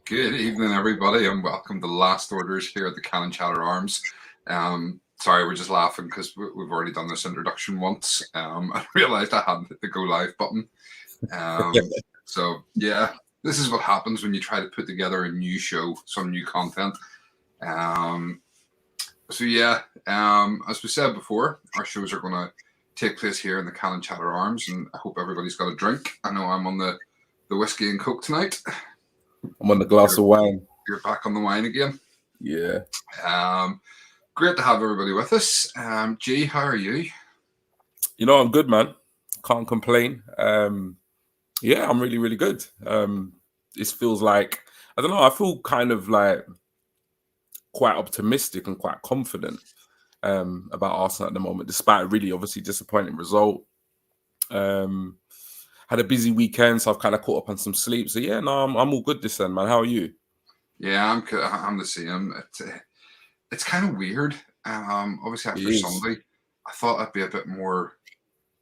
Good evening, everybody, and welcome to Last Orders here at the Cannon Chatter Arms. Sorry, we're just laughing because we've already done this introduction once. I realised I hadn't hit the go live button. So, yeah, this is what happens when you try to put together a new show, some new content. As we said before, our shows are going to take place here in the Cannon Chatter Arms, and I hope everybody's got a drink. I know I'm on the whiskey and coke tonight. I'm on the glass of wine. You're back on the wine again. Yeah. Great to have everybody with us. G, how are you? You know, I'm good, man. Can't complain. Yeah, I'm really, really good. This feels like, I don't know, I feel kind of like quite optimistic and quite confident about Arsenal at the moment, despite a really obviously disappointing result. Had a busy weekend, so I've kind of caught up on some sleep. So yeah, no, I'm all good this end, man. How are you? Yeah, I'm the same. It's kind of weird. Obviously after Sunday, I thought I'd be a bit more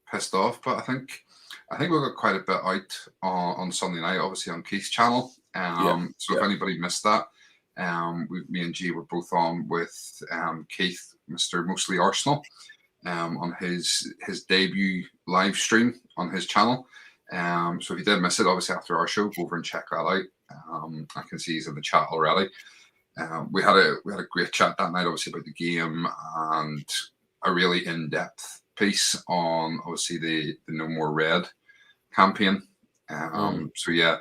pissed off, but I think we got quite a bit out on Sunday night, obviously on Keith's channel. If anybody missed that, me and G were both on with Keith, Mr. Mostly Arsenal, on his debut live stream on his channel. So if you did miss it, obviously after our show, go over and check that out. I can see he's in the chat already. We had a great chat that night, obviously about the game and a really in-depth piece on obviously the No More Red campaign. So yeah,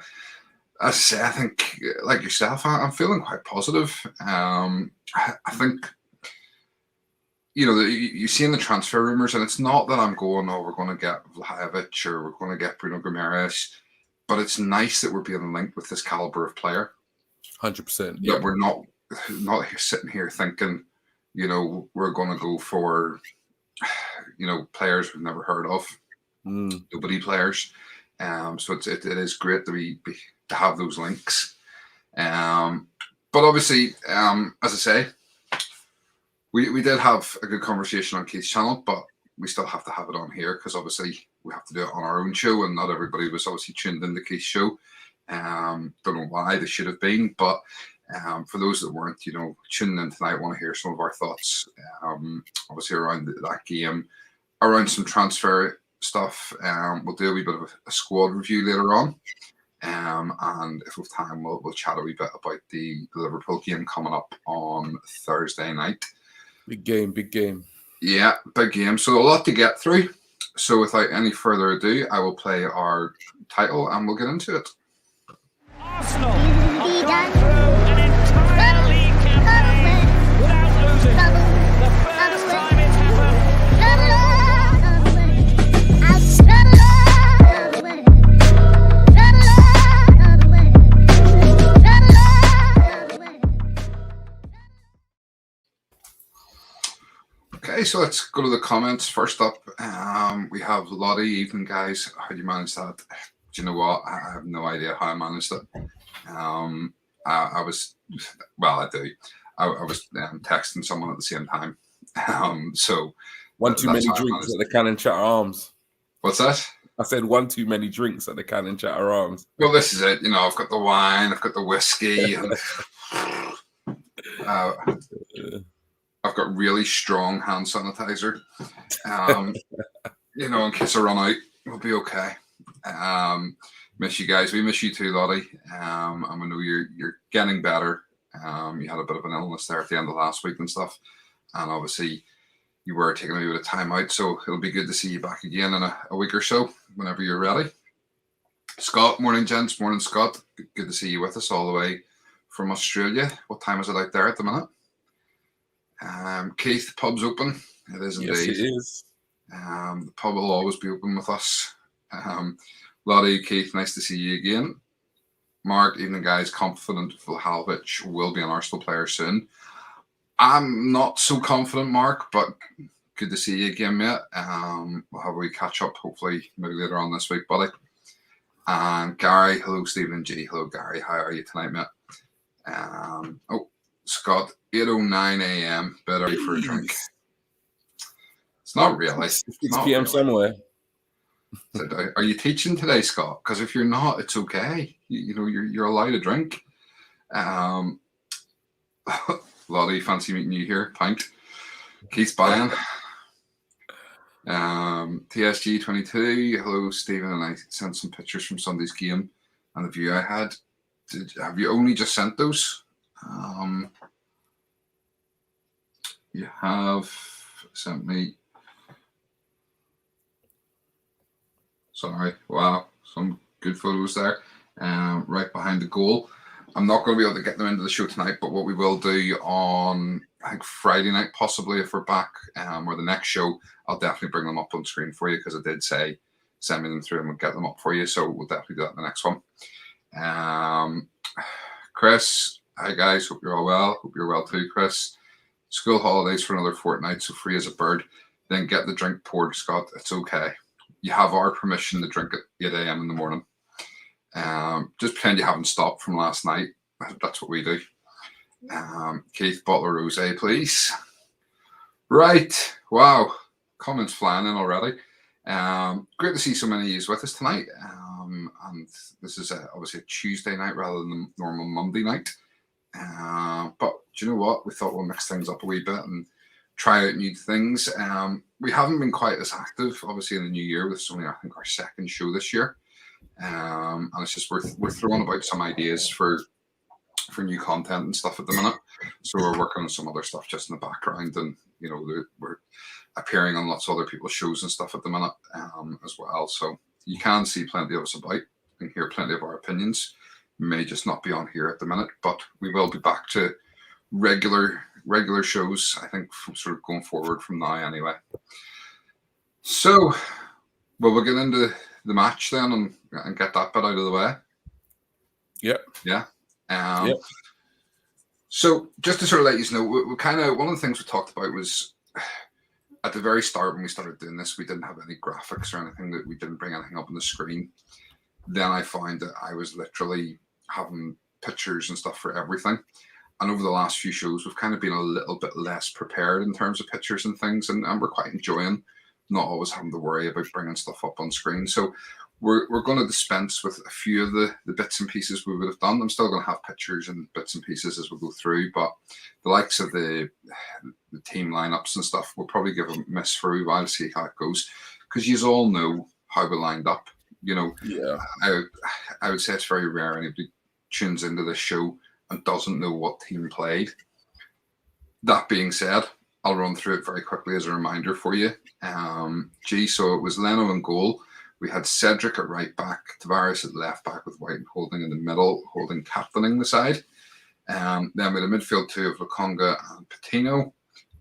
as I say, I think like yourself, I'm feeling quite positive. I think, you know, you see in the transfer rumours, and it's not that I'm going, oh, we're going to get Vlahovic or we're going to get Bruno Guimaraes, but it's nice that we're being linked with this caliber of player. 100%. Yeah, we're not sitting here thinking, you know, we're going to go for, you know, players we've never heard of, nobody players. So it is great to have those links. But obviously, as I say, we did have a good conversation on Keith's channel, but we still have to have it on here because obviously we have to do it on our own show, and not everybody was obviously tuned into Keith's show. Don't know why they should have been, but for those that weren't, you know, tuning in tonight, want to hear some of our thoughts, obviously around that game, around some transfer stuff. We'll do a wee bit of a squad review later on. And if we have time, we'll chat a wee bit about the Liverpool game coming up on Thursday night. Big game. Yeah, big game. So a lot to get through. So without any further ado, I will play our title and we'll get into it. Arsenal have gone through an entire league campaign without losing. The first time it's happened. Okay, so let's go to the comments. First up, we have Lottie. Evening, guys. How do you manage that? Do you know what? I have no idea how I managed it. I do. I was texting someone at the same time. So one too many drinks at the Cannon Chatter Arms. What's that? I said one too many drinks at the Cannon Chatter Arms. Well, this is it. You know, I've got the wine, I've got the whiskey, and I've got really strong hand sanitizer. You know, in case I run out, we'll be okay. Miss you guys. We miss you too, Lottie. And I know you're getting better. You had a bit of an illness there at the end of last week and stuff. And obviously you were taking a bit of time out. So it'll be good to see you back again in a week or so, whenever you're ready. Scott, morning, gents. Morning, Scott. Good to see you with us all the way from Australia. What time is it out there at the minute? Keith, pub's open. It is indeed. Yes, it is. The pub will always be open with us. Lottie, Keith, nice to see you again. Mark, evening, guys. Confident Vlahovic will be an Arsenal player soon. I'm not so confident, Mark, but good to see you again, mate. We'll have a wee catch up, hopefully, maybe later on this week, buddy. And Gary, hello, Stephen G. Hello, Gary. How are you tonight, mate? Scott, 8:09 a.m. Bit early for a drink. It's not really. 6 p.m. somewhere. Are you teaching today, Scott? Because if you're not, it's okay. You know, you're allowed to drink. Lottie, fancy meeting you here. Pint. Keith's buying. TSG22. Hello, Stephen. And I sent some pictures from Sunday's game and the view I had. Have you only just sent those? You have sent me. Sorry. Wow. Some good photos there. Right behind the goal. I'm not going to be able to get them into the show tonight, but what we will do on, I think, Friday night, possibly, if we're back, or the next show, I'll definitely bring them up on screen for you, because I did say send me them through and we'll get them up for you. So we'll definitely do that in the next one. Chris, hi guys, hope you're all well. Hope you're well too, Chris. School holidays for another fortnight, so free as a bird. Then get the drink poured, Scott. It's okay. You have our permission to drink at 8 a.m. in the morning. Just pretend you haven't stopped from last night. That's what we do. Keith, bottle of rosé, please. Right. Wow. Comments flying in already. Great to see so many of you with us tonight. And this is obviously a Tuesday night rather than the normal Monday night. But do you know what? We thought we'll mix things up a wee bit and try out new things. We haven't been quite as active, obviously, in the new year. This is only, I think, our second show this year. And it's just we're throwing about some ideas for new content and stuff at the minute. So we're working on some other stuff just in the background, and you know, we're appearing on lots of other people's shows and stuff at the minute as well. So you can see plenty of us about and hear plenty of our opinions. May just not be on here at the minute, but we will be back to regular shows, I think, from sort of going forward from now anyway. So we'll get into the match then and get that bit out of the way. Yep. Yeah. So just to sort of let you know, we kind of, one of the things we talked about was at the very start when we started doing this, we didn't have any graphics or anything, that we didn't bring anything up on the screen. Then I found that I was literally having pictures and stuff for everything. And over the last few shows, we've kind of been a little bit less prepared in terms of pictures and things, and we're quite enjoying not always having to worry about bringing stuff up on screen. So we're going to dispense with a few of the bits and pieces we would have done. I'm still going to have pictures and bits and pieces as we go through, but the likes of the team lineups and stuff, we'll probably give a miss for a while to see how it goes, because you all know how we lined up. You know, yeah. I would say it's very rare anybody tunes into this show and doesn't know what team played. That being said, I'll run through it very quickly as a reminder for you. So it was Leno in goal. We had Cedric at right back, Tavares at left back with White and Holding in the middle, Holding captaining the side. Then we had a midfield two of Lokonga and Patino.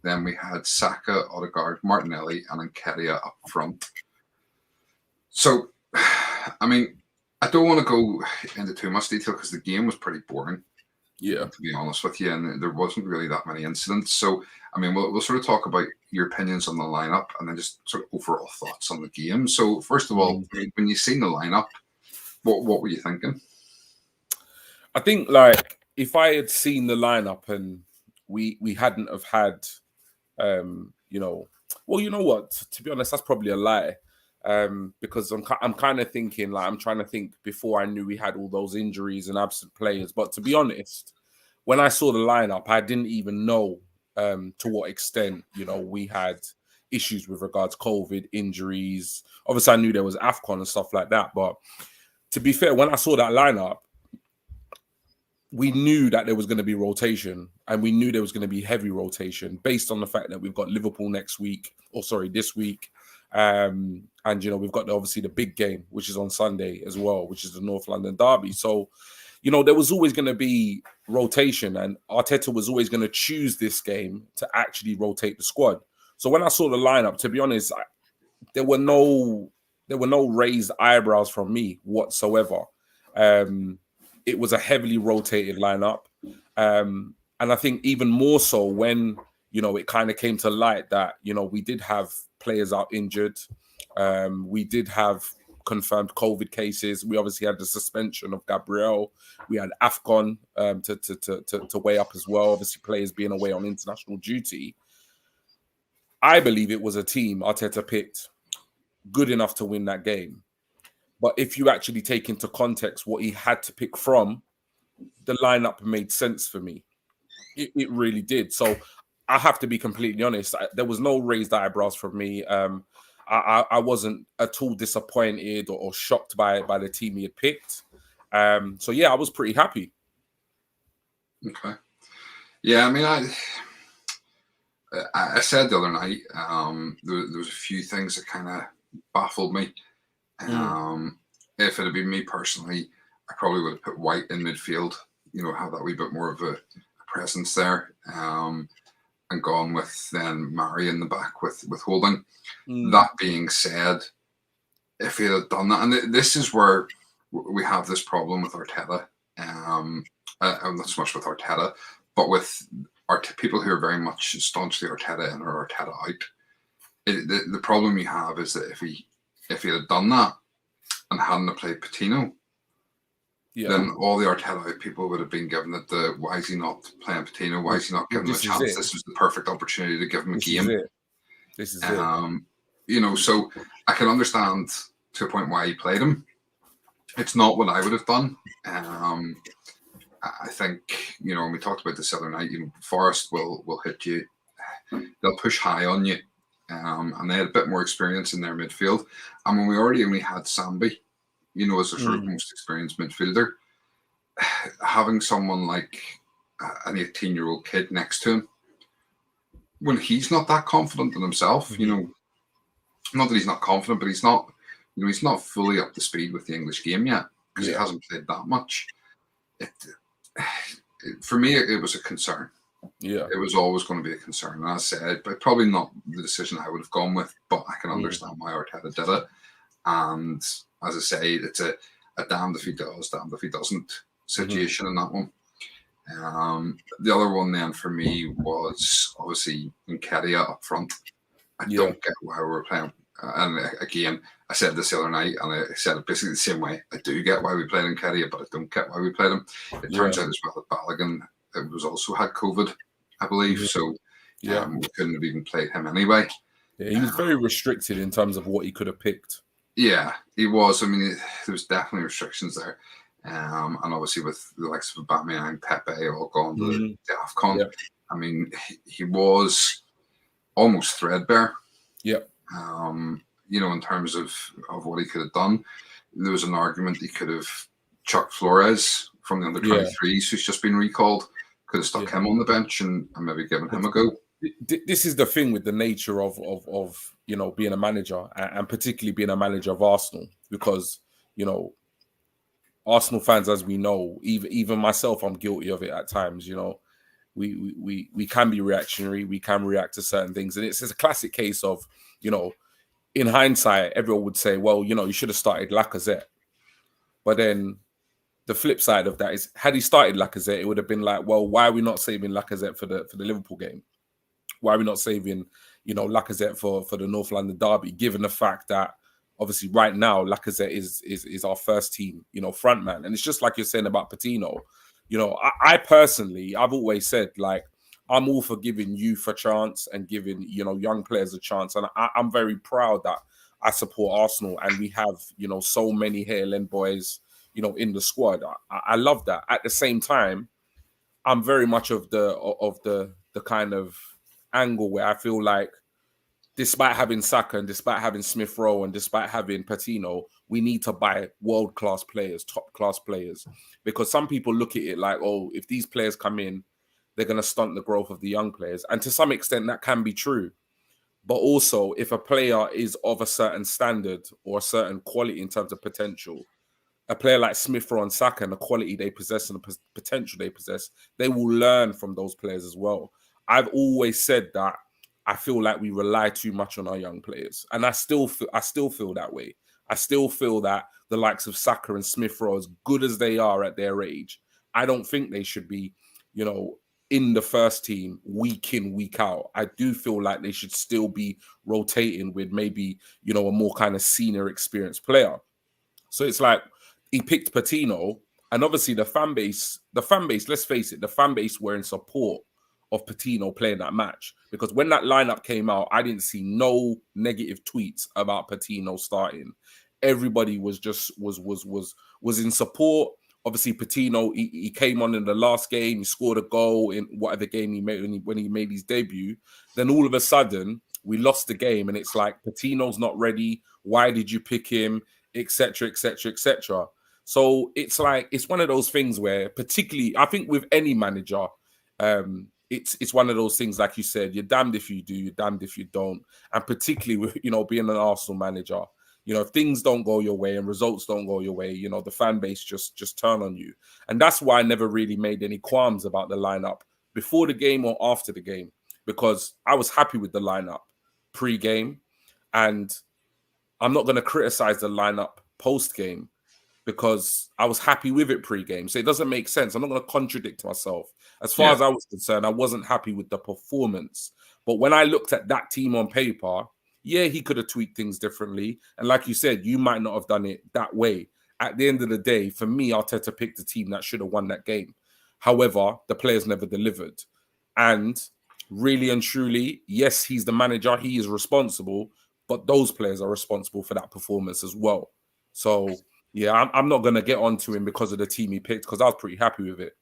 Then we had Saka, Odegaard, Martinelli, and Nketiah up front. So, I mean, I don't want to go into too much detail because the game was pretty boring. Yeah, to be honest with you, and there wasn't really that many incidents. So, I mean, we'll sort of talk about your opinions on the lineup and then just sort of overall thoughts on the game. So, first of all, when you seen the lineup, what were you thinking? I think, like, if I had seen the lineup and we hadn't have had, you know, well, you know what? To be honest, that's probably a lie. Because I'm kind of thinking, like, I'm trying to think before I knew we had all those injuries and absent players. But to be honest, when I saw the lineup, I didn't even know to what extent, you know, we had issues with regards to COVID, injuries. Obviously, I knew there was AFCON and stuff like that. But to be fair, when I saw that lineup, we knew that there was going to be rotation, and we knew there was going to be heavy rotation based on the fact that we've got Liverpool this week. And, you know, we've got obviously the big game, which is on Sunday as well, which is the North London derby. So, you know, there was always going to be rotation, and Arteta was always going to choose this game to actually rotate the squad. So when I saw the lineup, to be honest, there were no raised eyebrows from me whatsoever. It was a heavily rotated lineup. And I think even more so when, you know, it kind of came to light that, you know, we did have players out injured. We did have confirmed COVID cases. We obviously had the suspension of Gabriel. We had AFCON to weigh up as well. Obviously, players being away on international duty. I believe it was a team Arteta picked good enough to win that game. But if you actually take into context what he had to pick from, the lineup made sense for me. It really did. So I have to be completely honest. There was no raised eyebrows from me. I wasn't at all disappointed or shocked by the team he had picked. So yeah, I was pretty happy. Okay. Yeah, I mean, I said the other night, there was a few things that kind of baffled me. If it had been me personally, I probably would have put White in midfield, have that wee bit more of a presence there, and gone with then Murray in the back with Holding. That being said, if he had done that, and this is where we have this problem with Arteta, not so much with Arteta, but with people who are very much staunchly Arteta in or Arteta out. The problem you have is that if he had done that and hadn't played Patino, then all the Arteta out people would have been given that why is he not playing Patino? Why is he not giving him a chance? This was the perfect opportunity to give him a game. This is it. So I can understand to a point why he played him. It's not what I would have done. I think, when we talked about this the other night, Forest will hit you. They'll push high on you. And they had a bit more experience in their midfield. And when we already only had Sambi, as a sort of most experienced midfielder, having someone like an 18-year-old kid next to him, when he's not that confident in himself, not that he's not confident, but he's not, he's not fully up to speed with the English game yet because he hasn't played that much. For me, it was a concern. Yeah, it was always going to be a concern. And I said, but probably not the decision I would have gone with, but I can understand why Arteta did it. And as I say, it's a damned if he does, damned if he doesn't situation in that one. The other one then for me was obviously Nketiah up front. I don't get why we were playing. And again, I said this the other night, and I said it basically the same way. I do get why we played Nketiah, but I don't get why we played him. It turns out as well that Balogun was also had COVID, I believe. So we couldn't have even played him anyway. Yeah, he was very restricted in terms of what he could have picked. Yeah, he was. I mean, there was definitely restrictions there. And obviously with the likes of Aubameyang and Pepe all gone to the AFCON, I mean, he was almost threadbare. Yeah. In terms of what he could have done. There was an argument he could have chucked Flores from the under-23s, who's just been recalled. Could have stuck him on the bench and maybe given him a go. This is the thing with the nature of being a manager, and particularly being a manager of Arsenal, because Arsenal fans, as we know, even myself, I'm guilty of it at times. We can be reactionary, we can react to certain things, and it's a classic case of in hindsight, everyone would say, well, you should have started Lacazette, but then the flip side of that is, had he started Lacazette, it would have been like, well, why are we not saving Lacazette for the Liverpool game? Why are we not saving, Lacazette for the North London derby? Given the fact that obviously right now Lacazette is our first team, front man, and it's just like you're saying about Patino. I personally, I've always said, like, I'm all for giving youth a chance and giving young players a chance, and I'm very proud that I support Arsenal and we have so many Highland boys in the squad. I love that. At the same time, I'm very much of the kind of angle where I feel like, despite having Saka and despite having Smith Rowe and despite having Patino, we need to buy world-class players, top-class players, because some people look at it like, oh, if these players come in, they're going to stunt the growth of the young players. And to some extent, that can be true. But also, if a player is of a certain standard or a certain quality in terms of potential, a player like Smith Rowe and Saka and the quality they possess and the potential they possess, they will learn from those players as well. I've always said that I feel like we rely too much on our young players. And I still feel that way. I still feel that the likes of Saka and Smith Rowe, as good as they are at their age, I don't think they should be, in the first team week in, week out. I do feel like they should still be rotating with maybe, a more kind of senior experienced player. So it's like he picked Patino, and obviously the fan base, let's face it, the fan base were in support of Patino playing that match, because when that lineup came out, I didn't see no negative tweets about Patino starting. Everybody was in support, obviously Patino, he came on in the last game, he scored a goal in whatever game he made when he made his debut. Then all of a sudden, we lost the game, and it's like Patino's not ready. Why did you pick him? Etc. Etc. Etc. So it's like it's one of those things where, particularly, I think with any manager, it's one of those things, like you said, you're damned if you do, you're damned if you don't, and particularly with being an Arsenal manager. If things don't go your way and results don't go your way, the fan base just turn on you. And that's why I never really made any qualms about the lineup before the game or after the game, because I was happy with the lineup pre-game, and I'm not going to criticize the lineup post-game because I was happy with it pre-game. So it doesn't make sense. I'm not going to contradict myself. As far as I was concerned, I wasn't happy with the performance. But when I looked at that team on paper, yeah, he could have tweaked things differently. And like you said, you might not have done it that way. At the end of the day, for me, Arteta picked the team that should have won that game. However, the players never delivered. And really and truly, yes, he's the manager. He is responsible. But those players are responsible for that performance as well. So, yeah, I'm not going to get onto him because of the team he picked, because I was pretty happy with it.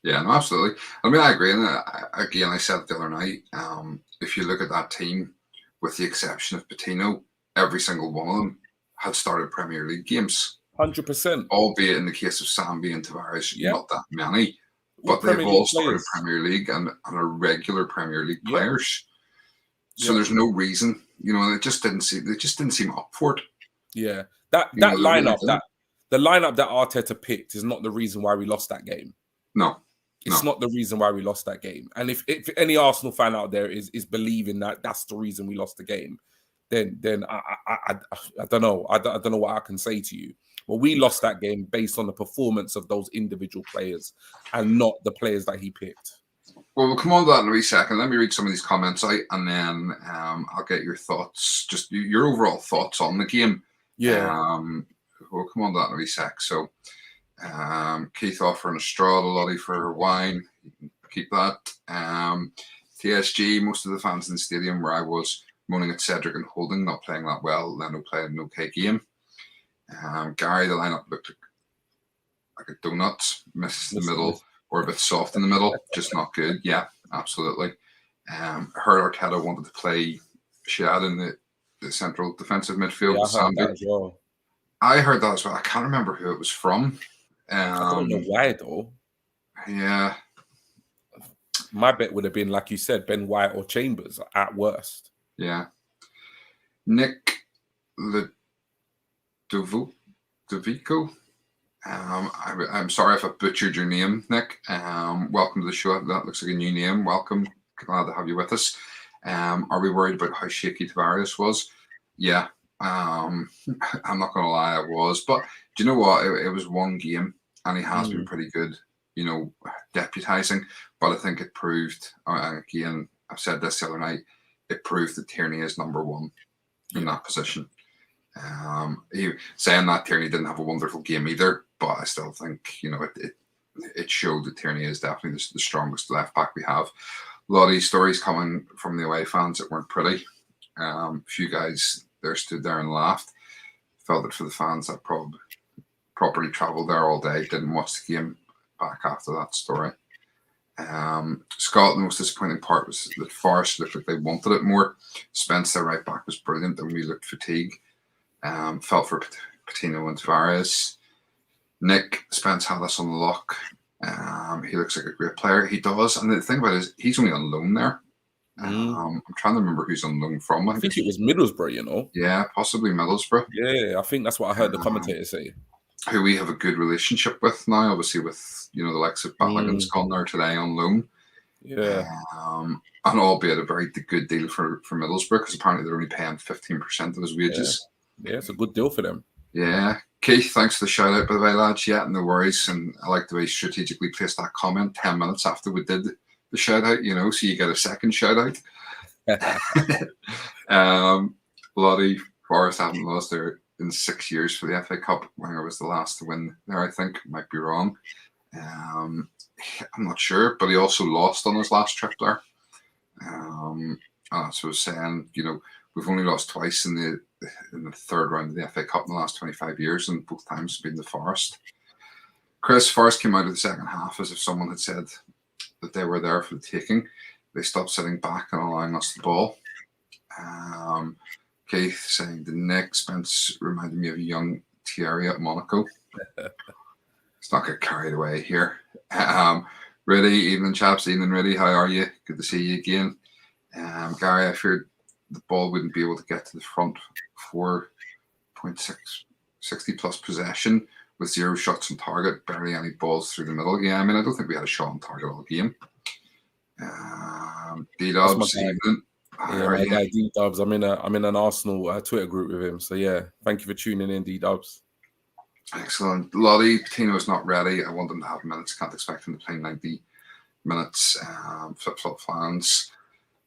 Yeah, no, absolutely. I mean, I agree. And again, I said it the other night, if you look at that team, with the exception of Patino, every single one of them had started Premier League games. 100%. Albeit in the case of Sambi and Tavares, not that many. But Premier they've all League started players. Premier League and are regular Premier League players. So Yeah. there's no reason, they just didn't seem up for it. Yeah. That lineup, the lineup that Arteta picked is not the reason why we lost that game. No. It's not the reason why we lost that game. And if any Arsenal fan out there is believing that that's the reason we lost the game, then I don't know. I don't know what I can say to you. But we lost that game based on the performance of those individual players and not the players that he picked. Well, we'll come on to that in a wee second. Let me read some of these comments out, and then I'll get your thoughts, just your overall thoughts on the game. Yeah. We'll come on to that in a wee sec. So, Keith offering a straw to Lottie for her wine. You can keep that. TSG, most of the fans in the stadium where I was moaning at Cedric and Holding not playing that well. Leno played an okay game. Gary, the lineup looked like a donut. Missed the middle, or a bit soft in the middle. Just not good. Yeah, absolutely. Heard Arteta wanted to play Shad in the central defensive midfield. Yeah, I heard that as well. I heard that as well. I can't remember who it was from. I don't know why though. Yeah. My bet would have been, like you said, Ben White or Chambers at worst. Yeah. Nick Devico. I'm sorry if I butchered your name, Nick. Welcome to the show. That looks like a new name. Welcome. Glad to have you with us. Are we worried about how shaky Tavares was? Yeah. I'm not going to lie, I was. But do you know what? It was one game, and he has been pretty good, deputising. But I think it proved, again, I've said this the other night, it proved that Tierney is number one in that position. Saying that, Tierney didn't have a wonderful game either, but I still think, it showed that Tierney is definitely the strongest left back we have. A lot of these stories coming from the away fans that weren't pretty. A few guys there stood there and laughed. Felt that for the fans that properly travelled there all day, didn't watch the game back after that story. Scott, the most disappointing part was that Forest looked like they wanted it more. Spence, their right back, was brilliant, and we looked fatigued. Felt for Patino and Tavares. Nick, Spence had us on the lock. He looks like a great player. He does. And the thing about it is, he's only on loan there. I'm trying to remember who's on loan from. I think it was Middlesbrough, Yeah, possibly Middlesbrough. Yeah, I think that's what I heard the commentator say. Who we have a good relationship with now, obviously with, the likes of Balogun's gone there today on loan. Yeah. And albeit a very good deal for Middlesbrough, because apparently they're only paying 15% of his wages. Yeah, it's a good deal for them. Yeah. Keith, thanks for the shout out, by the way, lads. Yeah, no worries. And I like the way he strategically placed that comment 10 minutes after we did the shout out, so you get a second shout out. Lottie, Forest haven't lost there in 6 years for the FA Cup. Wenger was the last to win there, I think. Might be wrong. I'm not sure, but he also lost on his last trip there. So I was saying, we've only lost twice in the third round of the FA Cup in the last 25 years, and both times have been the Forest. Chris, Forest came out of the second half as if someone had said that they were there for the taking. They stopped sitting back and allowing us the ball. Keith saying the Nick Spence reminded me of a young Thierry at Monaco. Let's not get carried away here. Really, evening chaps, evening Really, how are you? Good to see you again. Gary, I feared the ball wouldn't be able to get to the front 4.6 60 plus possession with 0 shots on target, barely any balls through the middle. Yeah, I mean, I don't think we had a shot on target all game. D-Dubs, evening. Yeah, my guy D-Dubs. I'm in an Arsenal Twitter group with him. So yeah, thank you for tuning in, D-Dubs. Excellent. Lottie, Patino's not ready. I want him to have minutes. Can't expect him to play 90 minutes. Flip-flop fans.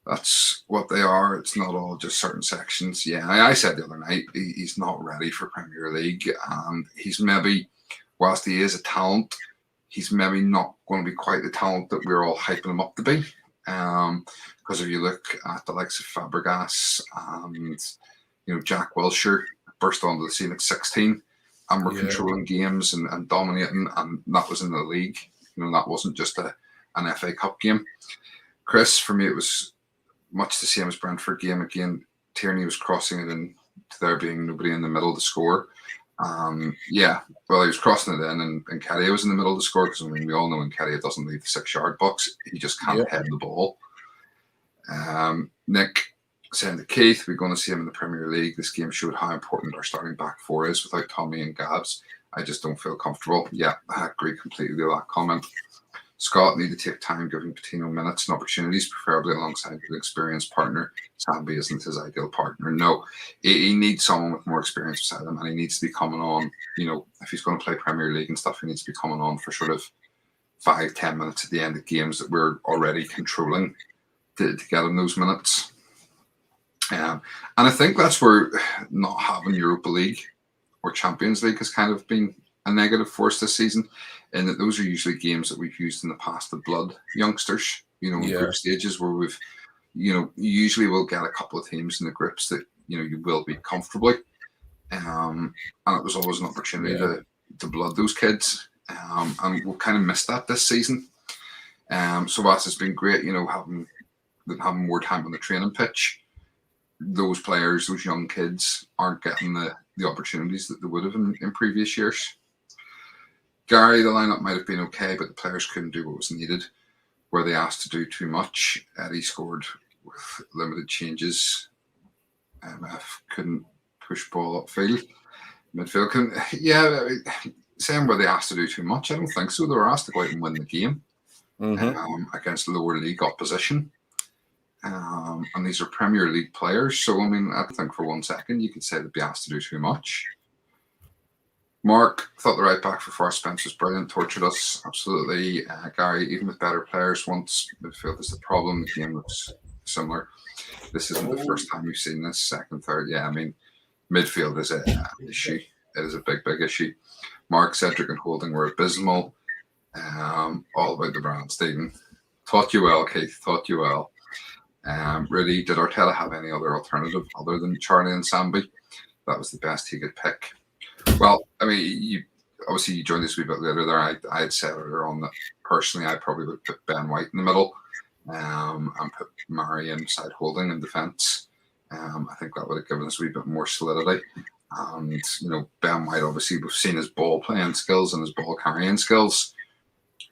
That's what they are. It's not all just certain sections. Yeah, I said the other night, he's not ready for Premier League. And he's maybe, whilst he is a talent, he's maybe not going to be quite the talent that we're all hyping him up to be. Because if you look at the likes of Fabregas and, Jack Wilshere burst onto the scene at 16 and were controlling games and dominating, and that was in the league. That wasn't just an FA Cup game. Chris, for me, it was much the same as Brentford game. Again, Tierney was crossing it in to there being nobody in the middle to score. He was crossing it in, and Nketiah was in the middle to score, because we all know Nketiah doesn't leave the 6-yard box. He just can't head the ball. Nick saying to Keith, we're going to see him in the Premier League. This game showed how important our starting back four is without Tommy and Gabs. I just don't feel comfortable. Yeah, I agree completely with that comment. Scott need to take time giving Patino minutes and opportunities, preferably alongside an experienced partner. Sambi isn't his ideal partner. No, he needs someone with more experience beside him, and he needs to be coming on. If he's going to play Premier League and stuff, he needs to be coming on for sort of 5-10 minutes at the end of games that we're already controlling to get him those minutes. And I think that's where not having Europa League or Champions League has kind of been a negative for us this season, in that those are usually games that we've used in the past to blood youngsters, in group stages where we've, usually we'll get a couple of teams in the groups that, you will beat comfortably. And it was always an opportunity to blood those kids. And we've kind of missed that this season. So whilst it's been great, having more time on the training pitch, those players, those young kids, aren't getting the opportunities that they would have in previous years. Gary, the lineup might have been okay, but the players couldn't do what was needed. Were they asked to do too much? Eddie scored with limited changes. MF couldn't push ball upfield. Midfield couldn't. Yeah, saying were they asked to do too much? I don't think so. They were asked to go out and win the game against lower league opposition. And these are Premier League players. So, I mean, I think for 1 second you could say they'd be asked to do too much. Mark thought the right back for Forest Spence was brilliant, tortured us. Absolutely. Gary, even with better players, once midfield is the problem, the game looks similar. This isn't the first time we've seen this. Second, third. Yeah, I mean, midfield is an issue. It is a big, big issue. Mark, Cedric and Holding were abysmal. All about the brand, Stephen. Taught you well, Keith. Taught you well. Really, did Arteta have any other alternative other than Charlie and Sambi? That was the best he could pick. Well, I mean, you joined us a wee bit later there. I had said earlier on that personally I probably would put Ben White in the middle and put Murray inside Holding in defence. I think that would have given us a wee bit more solidity. And, Ben White, obviously, we've seen his ball playing skills and his ball carrying skills.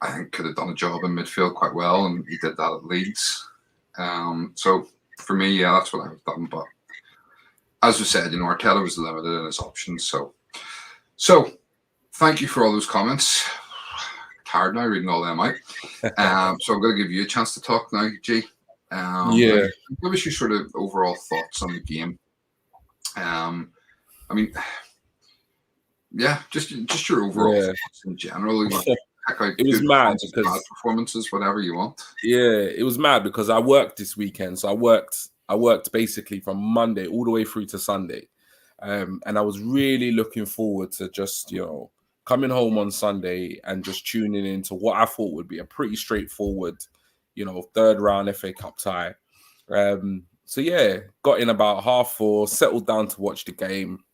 I think could have done a job in midfield quite well, and he did that at Leeds. So for me, yeah, that's what I would have done. But as we said, Arteta was limited in his options. So thank you for all those comments. Tired now reading all them out. So I'm going to give you a chance to talk now, G. Give us your sort of overall thoughts on the game. I mean, yeah, just your overall thoughts in general. It was mad because bad performances, whatever you want. Yeah, it was mad because I worked this weekend. So I worked basically from Monday all the way through to Sunday. And I was really looking forward to just, coming home on Sunday and just tuning into what I thought would be a pretty straightforward, third round FA Cup tie. So yeah, got in about 4:30, settled down to watch the game.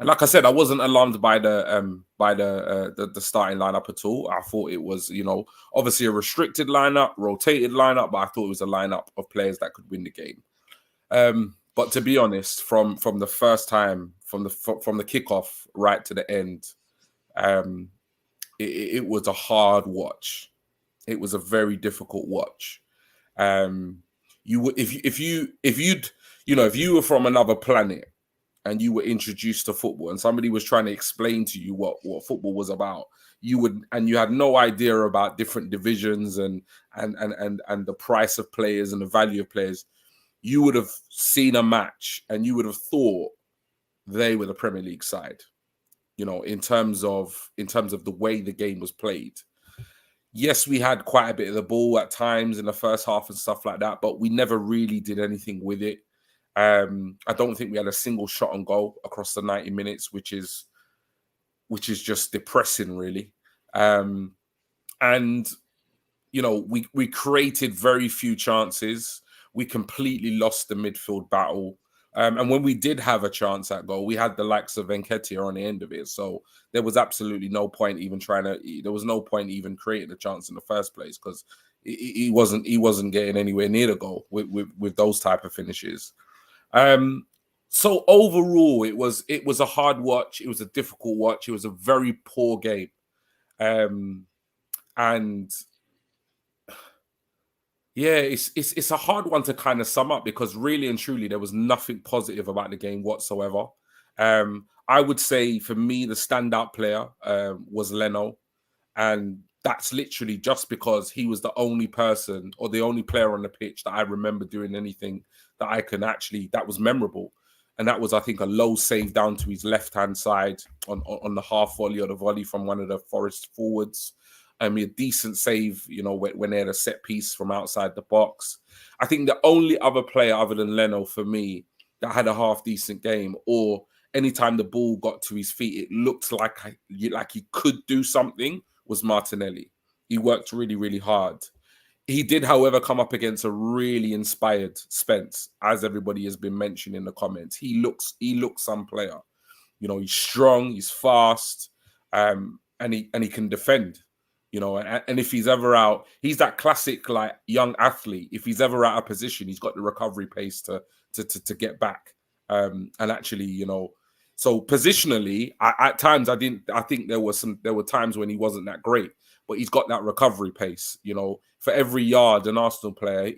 And like I said, I wasn't alarmed by the starting lineup at all. I thought it was, obviously a restricted lineup, rotated lineup, but I thought it was a lineup of players that could win the game. But to be honest, from the first time, from the kickoff right to the end, it was a hard watch. It was a very difficult watch. If you were from another planet and you were introduced to football and somebody was trying to explain to you what football was about, you had no idea about different divisions and the price of players and the value of players, you would have seen a match and you would have thought they were the Premier League side, in terms of the way the game was played. Yes, we had quite a bit of the ball at times in the first half and stuff like that, but we never really did anything with it. I don't think we had a single shot on goal across the 90 minutes, which is just depressing, really. And we created very few chances. We completely lost the midfield battle. And when we did have a chance at goal, we had the likes of Nketiah on the end of it. So there was absolutely no point even creating a chance in the first place, because he wasn't getting anywhere near the goal with those type of finishes. So overall, it was a hard watch. It was a difficult watch. It was a very poor game. And yeah, it's a hard one to kind of sum up, because really and truly there was nothing positive about the game whatsoever. I would say for me the standout player was Leno, and that's literally just because he was the only person or the only player on the pitch that I remember doing anything that was memorable. And that was, I think, a low save down to his left-hand side on the half volley or the volley from one of the Forest forwards. A decent save, when they had a set piece from outside the box. I think the only other player other than Leno for me that had a half decent game, or anytime the ball got to his feet, it looked like he could do something, was Martinelli. He worked really, really hard. He did, however, come up against a really inspired Spence, as everybody has been mentioning in the comments. He looks some player. He's strong, he's fast, and he can defend. And if he's ever out, he's that classic like young athlete. If he's ever out of position, he's got the recovery pace to get back. And actually, so positionally, at times I think there were times when he wasn't that great, but he's got that recovery pace. For every yard an Arsenal player,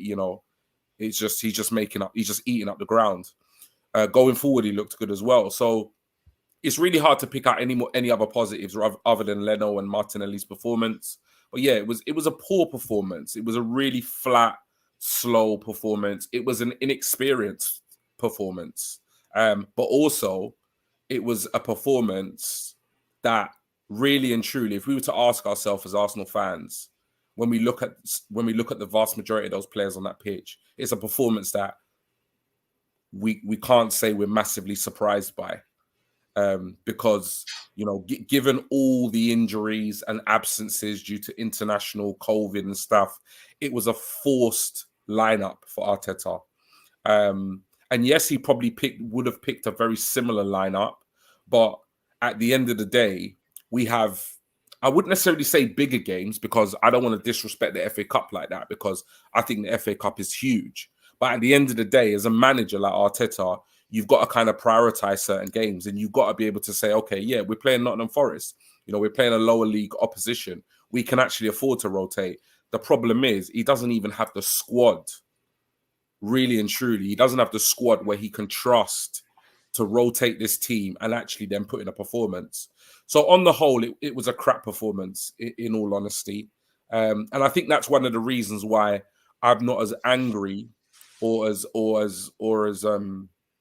he's just eating up the ground. Going forward, he looked good as well. So it's really hard to pick out any other positives other than Leno and Martinelli's performance. But yeah, it was a poor performance. It was a really flat, slow performance. It was an inexperienced performance. But also, it was a performance that really and truly, if we were to ask ourselves as Arsenal fans, when we look at the vast majority of those players on that pitch, it's a performance that we can't say we're massively surprised by. Because, given all the injuries and absences due to international COVID and stuff, it was a forced lineup for Arteta. And yes, he probably would have picked a very similar lineup, but at the end of the day, we have, I wouldn't necessarily say bigger games, because I don't want to disrespect the FA Cup like that, because I think the FA Cup is huge. But at the end of the day, as a manager like Arteta, you've got to kind of prioritize certain games, and you've got to be able to say, okay, yeah, we're playing Nottingham Forest. We're playing a lower league opposition. We can actually afford to rotate. The problem is he doesn't even have the squad, really and truly. He doesn't have the squad where he can trust to rotate this team and actually then put in a performance. So on the whole, it was a crap performance, in all honesty. And I think that's one of the reasons why I'm not as angry or as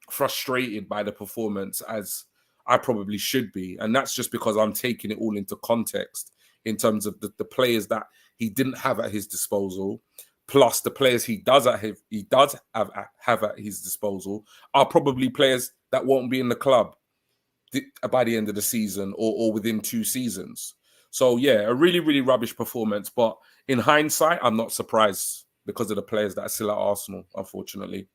frustrated by the performance as I probably should be. And that's just because I'm taking it all into context in terms of the players that he didn't have at his disposal, plus the players he does have at his disposal are probably players that won't be in the club by the end of the season or within 2 seasons. So yeah, a really, really rubbish performance. But in hindsight, I'm not surprised because of the players that are still at Arsenal, unfortunately.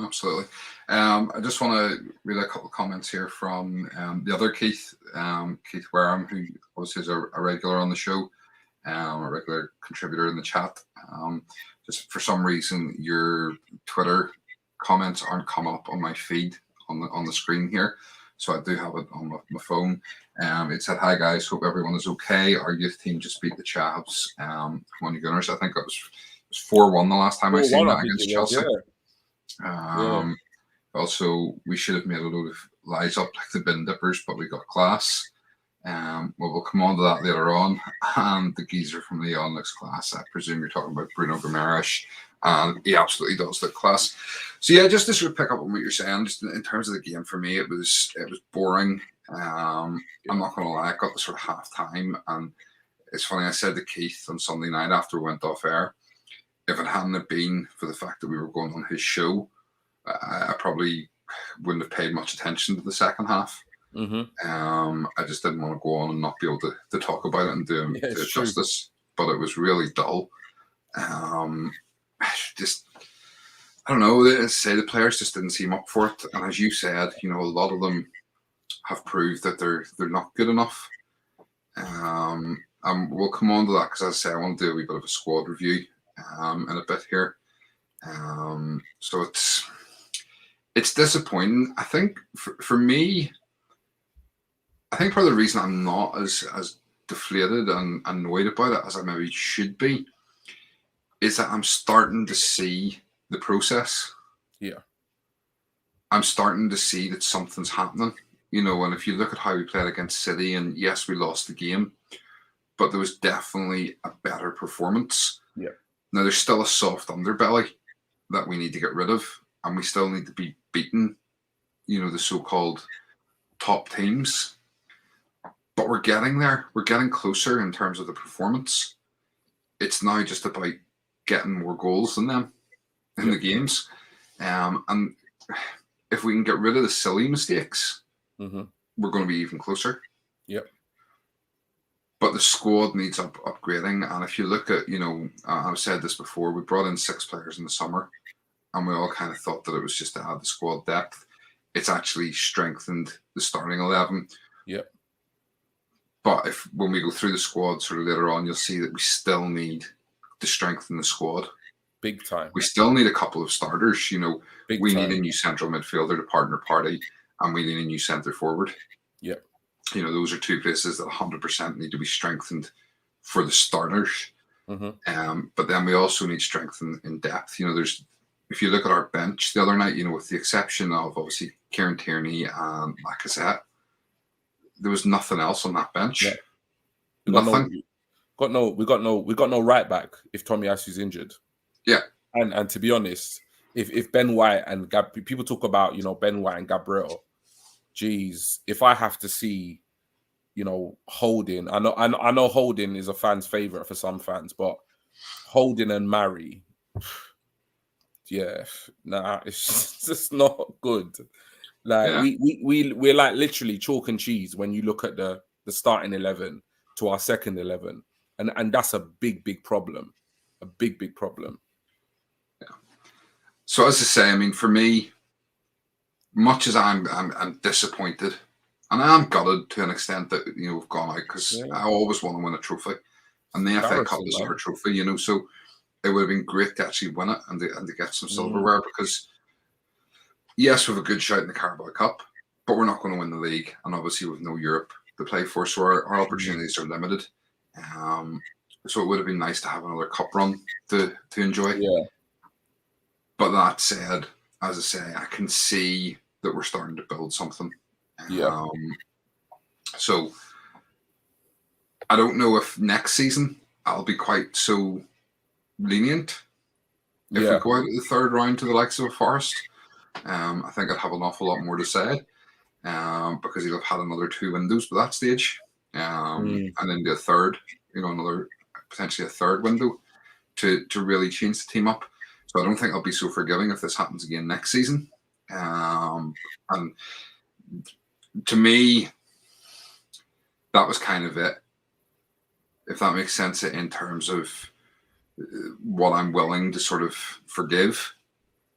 Absolutely. I just want to read a couple of comments here from the other Keith, Keith Wareham, who obviously is a regular on the show, a regular contributor in the chat. Just for some reason, your Twitter comments aren't coming up on my feed on the screen here. So I do have it on my phone. It said, "Hi guys, hope everyone is okay. Our youth team just beat the Chavs. Come on, you Gunners." I think it was 4-1 the last time I seen that against Chelsea. Yeah. Also, we should have made a load of lies up like the bin dippers, but we got class. Well, we'll come on to that later on. And the geezer from Leon looks class. I presume you're talking about Bruno Guimaraes. And he absolutely does look class. So yeah, just to sort of pick up on what you're saying, just in terms of the game, for me, it was boring. I'm not going to lie, I got the sort of half time, and it's funny. I said to Keith on Sunday night after we went off air, if it hadn't have been for the fact that we were going on his show, I probably wouldn't have paid much attention to the second half. I just didn't want to go on and not be able to talk about it and do it justice. But it was really dull. I don't know. They say the players just didn't seem up for it, and as you said, a lot of them have proved that they're not good enough. And we'll come on to that because, as I say, I want to do a wee bit of a squad review in a bit here. So it's disappointing. I think for me, I think part of the reason I'm not as deflated and annoyed about it as I maybe should be is that I'm starting to see the process. Yeah. I'm starting to see that something's happening. And if you look at how we played against City, and yes, we lost the game, but there was definitely a better performance. Yeah. Now, there's still a soft underbelly that we need to get rid of, and we still need to be beating, the so-called top teams. But we're getting there. We're getting closer in terms of the performance. It's now just about getting more goals than them in the games. And if we can get rid of the silly mistakes, we're going to be even closer. Yep. But the squad needs upgrading. And if you look at, I've said this before, we brought in 6 players in the summer, and we all kind of thought that it was just to add the squad depth. It's actually strengthened the starting 11. Yep. But when we go through the squad sort of later on, you'll see that we still need to strengthen the squad. Big time. We still need a couple of starters. Big we time. need a new central midfielder to partner party, and we need a new centre forward. Yep. Those are 2 places that 100% need to be strengthened for the starters. But then we also need strength in depth. If you look at our bench the other night, with the exception of obviously Kieran Tierney and Lacazette, there was nothing else on that bench. Yeah. Nothing. We got no right back if Tomiyasu's injured. Yeah. And to be honest, if Ben White and people talk about Ben White and Gabriel, geez, if I have to see Holding, I know Holding is a fan's favorite for some fans, but Holding and Mari, it's just not good. We're like literally chalk and cheese when you look at the starting 11 to our second 11, and that's a big problem, a big problem. Yeah. So as I say, for me, much as I'm disappointed, and I'm gutted to an extent that we've gone out because I always want to win a trophy, and the FA Cup is our trophy, so it would have been great to actually win it and to get some silverware because. Yes, we have a good shout in the Carabao Cup, but we're not going to win the league, and obviously with no Europe to play for, so our opportunities are limited. So it would have been nice to have another cup run to enjoy. Yeah. But that said, as I say, I can see that we're starting to build something. Yeah. So I don't know if next season I'll be quite so lenient if we go out at the third round to the likes of a Forest. I think I'd have an awful lot more to say because he'll have had another 2 windows by that stage, and then the third, another potentially a third window to really change the team up. So I don't think I'll be so forgiving if this happens again next season. And to me, that was kind of it, if that makes sense in terms of what I'm willing to sort of forgive.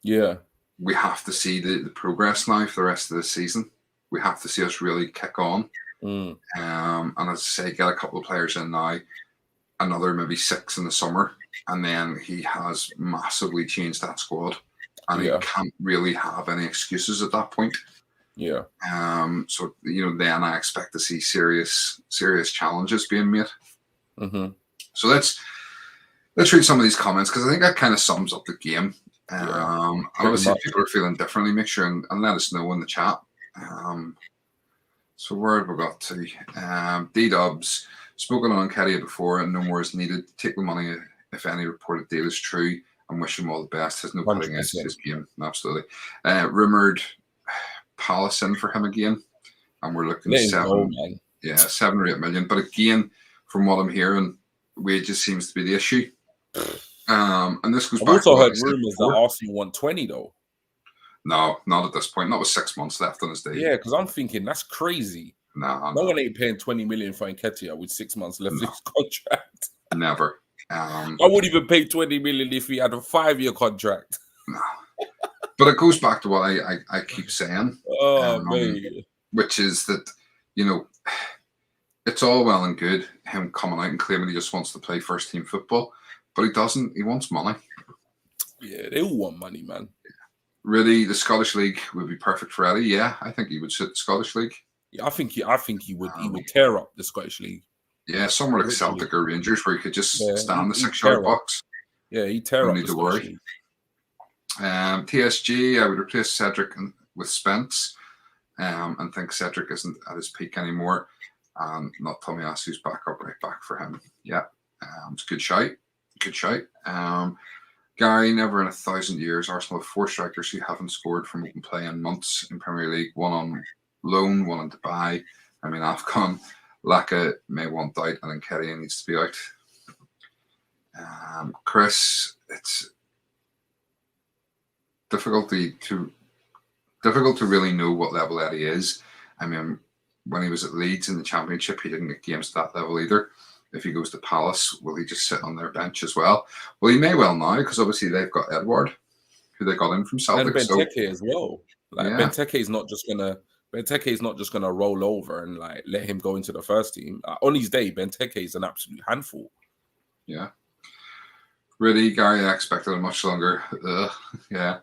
Yeah. we have to see the progress now for the rest of the season. We have to see us really kick on. And as I say, get a couple of players in now, another maybe 6 in the summer, and then he has massively changed that squad, and he can't really have any excuses at that point. Yeah. So then I expect to see serious challenges being made. So let's read some of these comments, because I think that kind of sums up the game. And obviously, if people are feeling differently, make sure and let us know in the chat. So where have we got to? D-Dubs, spoken on Kedia before, and no more is needed. Take the money if any reported deal is true, and wish him all the best. There's no putting his game. Absolutely. Rumoured Palace in for him again, and we're looking at 7 or 8 million. But again, from what I'm hearing, wages seems to be the issue. And this goes back. I've also heard rumours that Arsenal want 20 though. No, not at this point. Not with 6 months left on his deal. Yeah, because I'm thinking that's crazy. No one ain't paying 20 million for Nketiah with 6 months left in his contract. Never. I wouldn't even pay 20 million if he had a 5-year contract. No. But it goes back to what I keep saying. Which is that, it's all well and good him coming out and claiming he just wants to play first team football, but he doesn't. He wants money. Yeah, they all want money, man. Really, the Scottish League would be perfect for Eddie. Yeah, I think he would sit the Scottish League. Yeah, I think he would. He would tear up the Scottish League. Yeah, somewhere like Celtic or Rangers, where he could just stand in the 6-yard box. Yeah, he'd tear up. Don't need to worry. TSG, I would replace Cedric with Spence, and think Cedric isn't at his peak anymore. Not Tomiyasu's back up right back for him. Yeah, it's a good shout. Good shout. Gary, never in 1,000 years, Arsenal have 4 strikers who haven't scored from open play in months in Premier League. 1 on loan, 1 in Dubai. I mean, AFCON. Laka may want out, and then Nketiah needs to be out. Chris, it's difficult to really know what level Eddie is. I mean, when he was at Leeds in the Championship, he didn't get games at that level either. If he goes to Palace, will he just sit on their bench as well? Well, he may well now, because obviously they've got Edward, who they got in from Celtic. And Benteke as well. Benteke is not just gonna roll over and let him go into the first team. On his day, Benteke is an absolute handful. Yeah. Really, Gary, I expected a much longer. Yeah.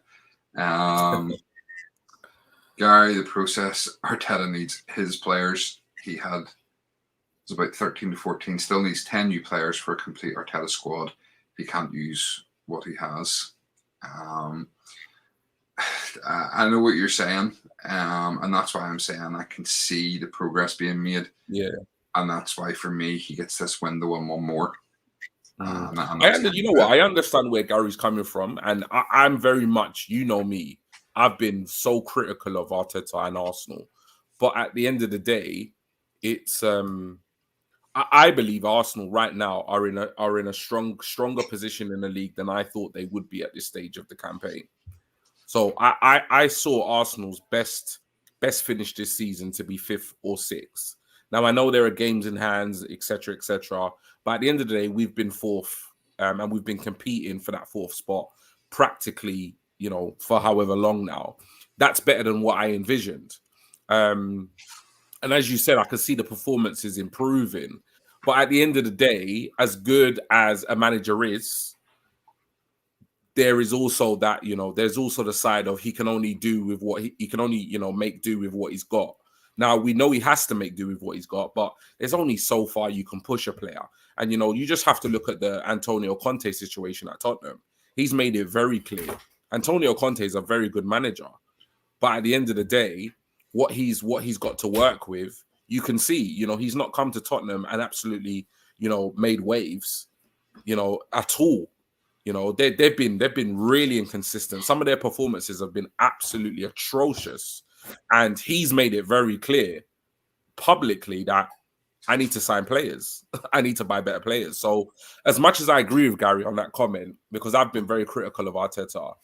Gary, the process, Arteta needs his players. He had it's about 13 to 14, still needs 10 new players for a complete Arteta squad. He can't use what he has. I know what you're saying, and that's why I'm saying I can see the progress being made. Yeah. And that's why, for me, he gets this window and 1 more. I understand where Gary's coming from, and I'm very much, me, I've been so critical of Arteta and Arsenal, but at the end of the day, it's I believe Arsenal right now are in a stronger position in the league than I thought they would be at this stage of the campaign. So I saw Arsenal's best finish this season to be 5th or 6th. Now I know there are games in hands, etc., but at the end of the day, we've been 4th, and we've been competing for that 4th spot practically, for however long now. That's better than what I envisioned. And as you said, I can see the performances improving. But at the end of the day, as good as a manager is, there is also that, there's also the side of he can only do with what he can only, make do with what he's got. Now, we know he has to make do with what he's got, but there's only so far you can push a player. And, you just have to look at the Antonio Conte situation at Tottenham. He's made it very clear. Antonio Conte is a very good manager. But at the end of the day, what he's got to work with, you can see, he's not come to Tottenham and absolutely, made waves, at all. They've been really inconsistent. Some of their performances have been absolutely atrocious. And he's made it very clear publicly that I need to sign players. I need to buy better players. So as much as I agree with Gary on that comment, because I've been very critical of Arteta,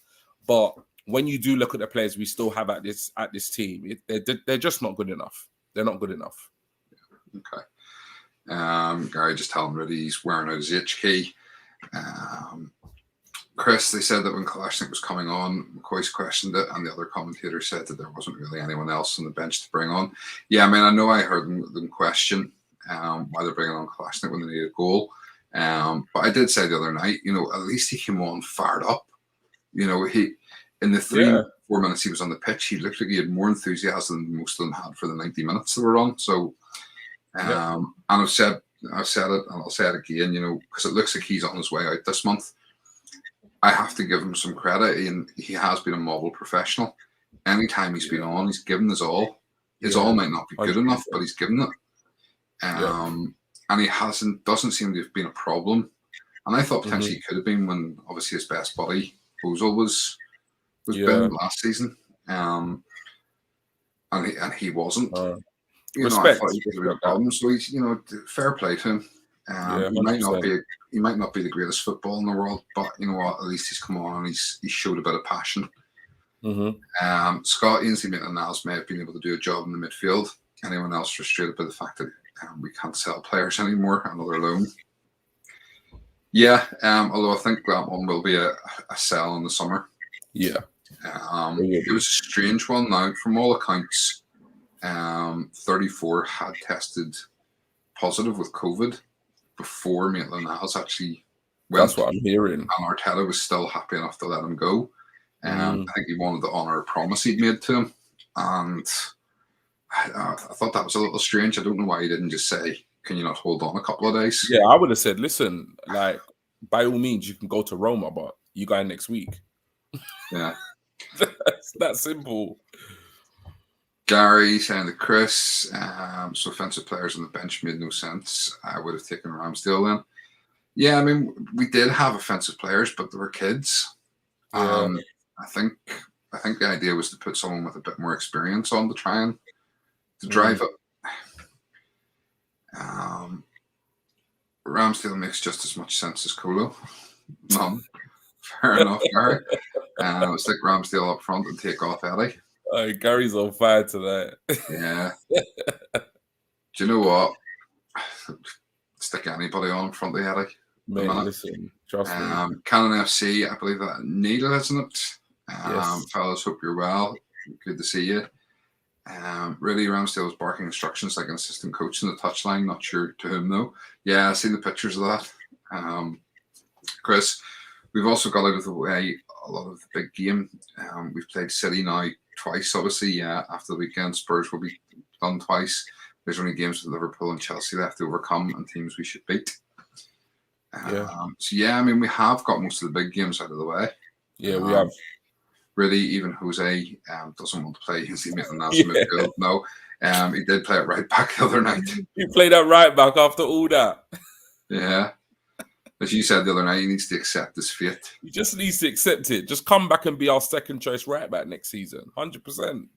but when you do look at the players we still have at this team, they're just not good enough. They're not good enough. Okay. Gary just telling me that he's wearing out his HK. Chris, they said that when Kalashnik was coming on, McCoy's questioned it, and the other commentator said that there wasn't really anyone else on the bench to bring on. Yeah, I mean, I know I heard them question why they're bringing on Kalashnik when they need a goal. But I did say the other night, at least he came on fired up. He in the 3-4 minutes he was on the pitch, he looked like he had more enthusiasm than most of them had for the 90 minutes they were on. So, and I've said it, and I'll say it again, because it looks like he's on his way out this month. I have to give him some credit, and he has been a model professional. Anytime he's been on, he's given his all. His all might not be good enough, but he's given it. And he doesn't seem to have been a problem. And I thought potentially he could have been when obviously his best buddy Ozil was been last season. And he wasn't. Respect. I thought he could have been a problem. So he's fair play to him. He might not be the greatest football in the world, but you know what? At least he's come on and he's showed a bit of passion. Scott Ainsley Maitland-Niles may have been able to do a job in the midfield. Anyone else frustrated by the fact that we can't sell players anymore? Another loan. Yeah, although I think that one will be a sell in the summer. Yeah. It was a strange one. Now, from all accounts, 34 had tested positive with COVID before Maitland-Niles actually went. That's what I'm hearing. And Arteta was still happy enough to let him go. I think he wanted to honour a promise he'd made to him. And I thought that was a little strange. I don't know why he didn't just say, can you not hold on a couple of days? Yeah, I would have said, listen, by all means, you can go to Roma, but you go next week. Yeah. That's that simple. Gary saying to Chris, so offensive players on the bench made no sense. I would have taken Ramsdale then. Yeah, I mean, we did have offensive players, but they were kids. I think the idea was to put someone with a bit more experience on to try and to drive it. Ramsdale makes just as much sense as Kolo. None. Fair enough, Gary. Stick Ramsdale up front and take off Eddie. Gary's on fire tonight. Yeah. Do you know what? Stick anybody on in front of Eddie. Mate, listen, trust me. Canon FC, I believe that Neil, isn't it? Yes. Fellas, hope you're well. Good to see you. Really, Ramsdale was barking instructions like an assistant coach in the touchline. Not sure to whom though. Yeah, I've seen the pictures of that. Chris, we've also got out of the way a lot of the big game. We've played City now twice, obviously. Yeah, after the weekend, Spurs will be done twice. There's only games with Liverpool and Chelsea left to overcome and teams we should beat. So yeah, I mean, we have got most of the big games out of the way. Yeah, we have. Really, even Jose doesn't want to play Ainsley Maitland-Niles in midfield. No, he did play it right back the other night. He played that right back after all that. Yeah. As you said the other night, he needs to accept his fate. He just needs to accept it. Just come back and be our second choice right back next season. 100%.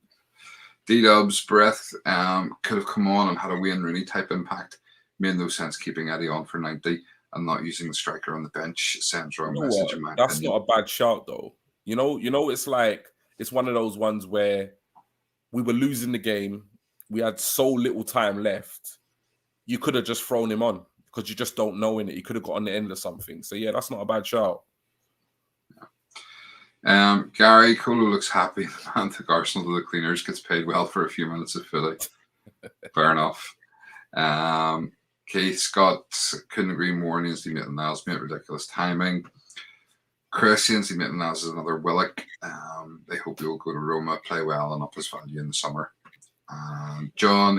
D-Dub's breath could have come on and had a Wayne Rooney type impact. Made no sense keeping Eddie on for 90 and not using the striker on the bench. Sends wrong message in my opinion. That's not a bad shout though. You know, it's like it's one of those ones where we were losing the game. We had so little time left. You could have just thrown him on because you just don't know in it. He could have got on the end of something. So yeah, that's not a bad shout. Yeah. Gary Kolo looks happy. The man took Arsenal to the cleaners, gets paid well for a few minutes of Philly. Fair enough. Keith Scott couldn't agree more. Ainsley Maitland-Niles made ridiculous timing. Chris Ainsley Maitland-Niles is another Willock. They hope he will go to Roma, play well, and up his value in the summer. John,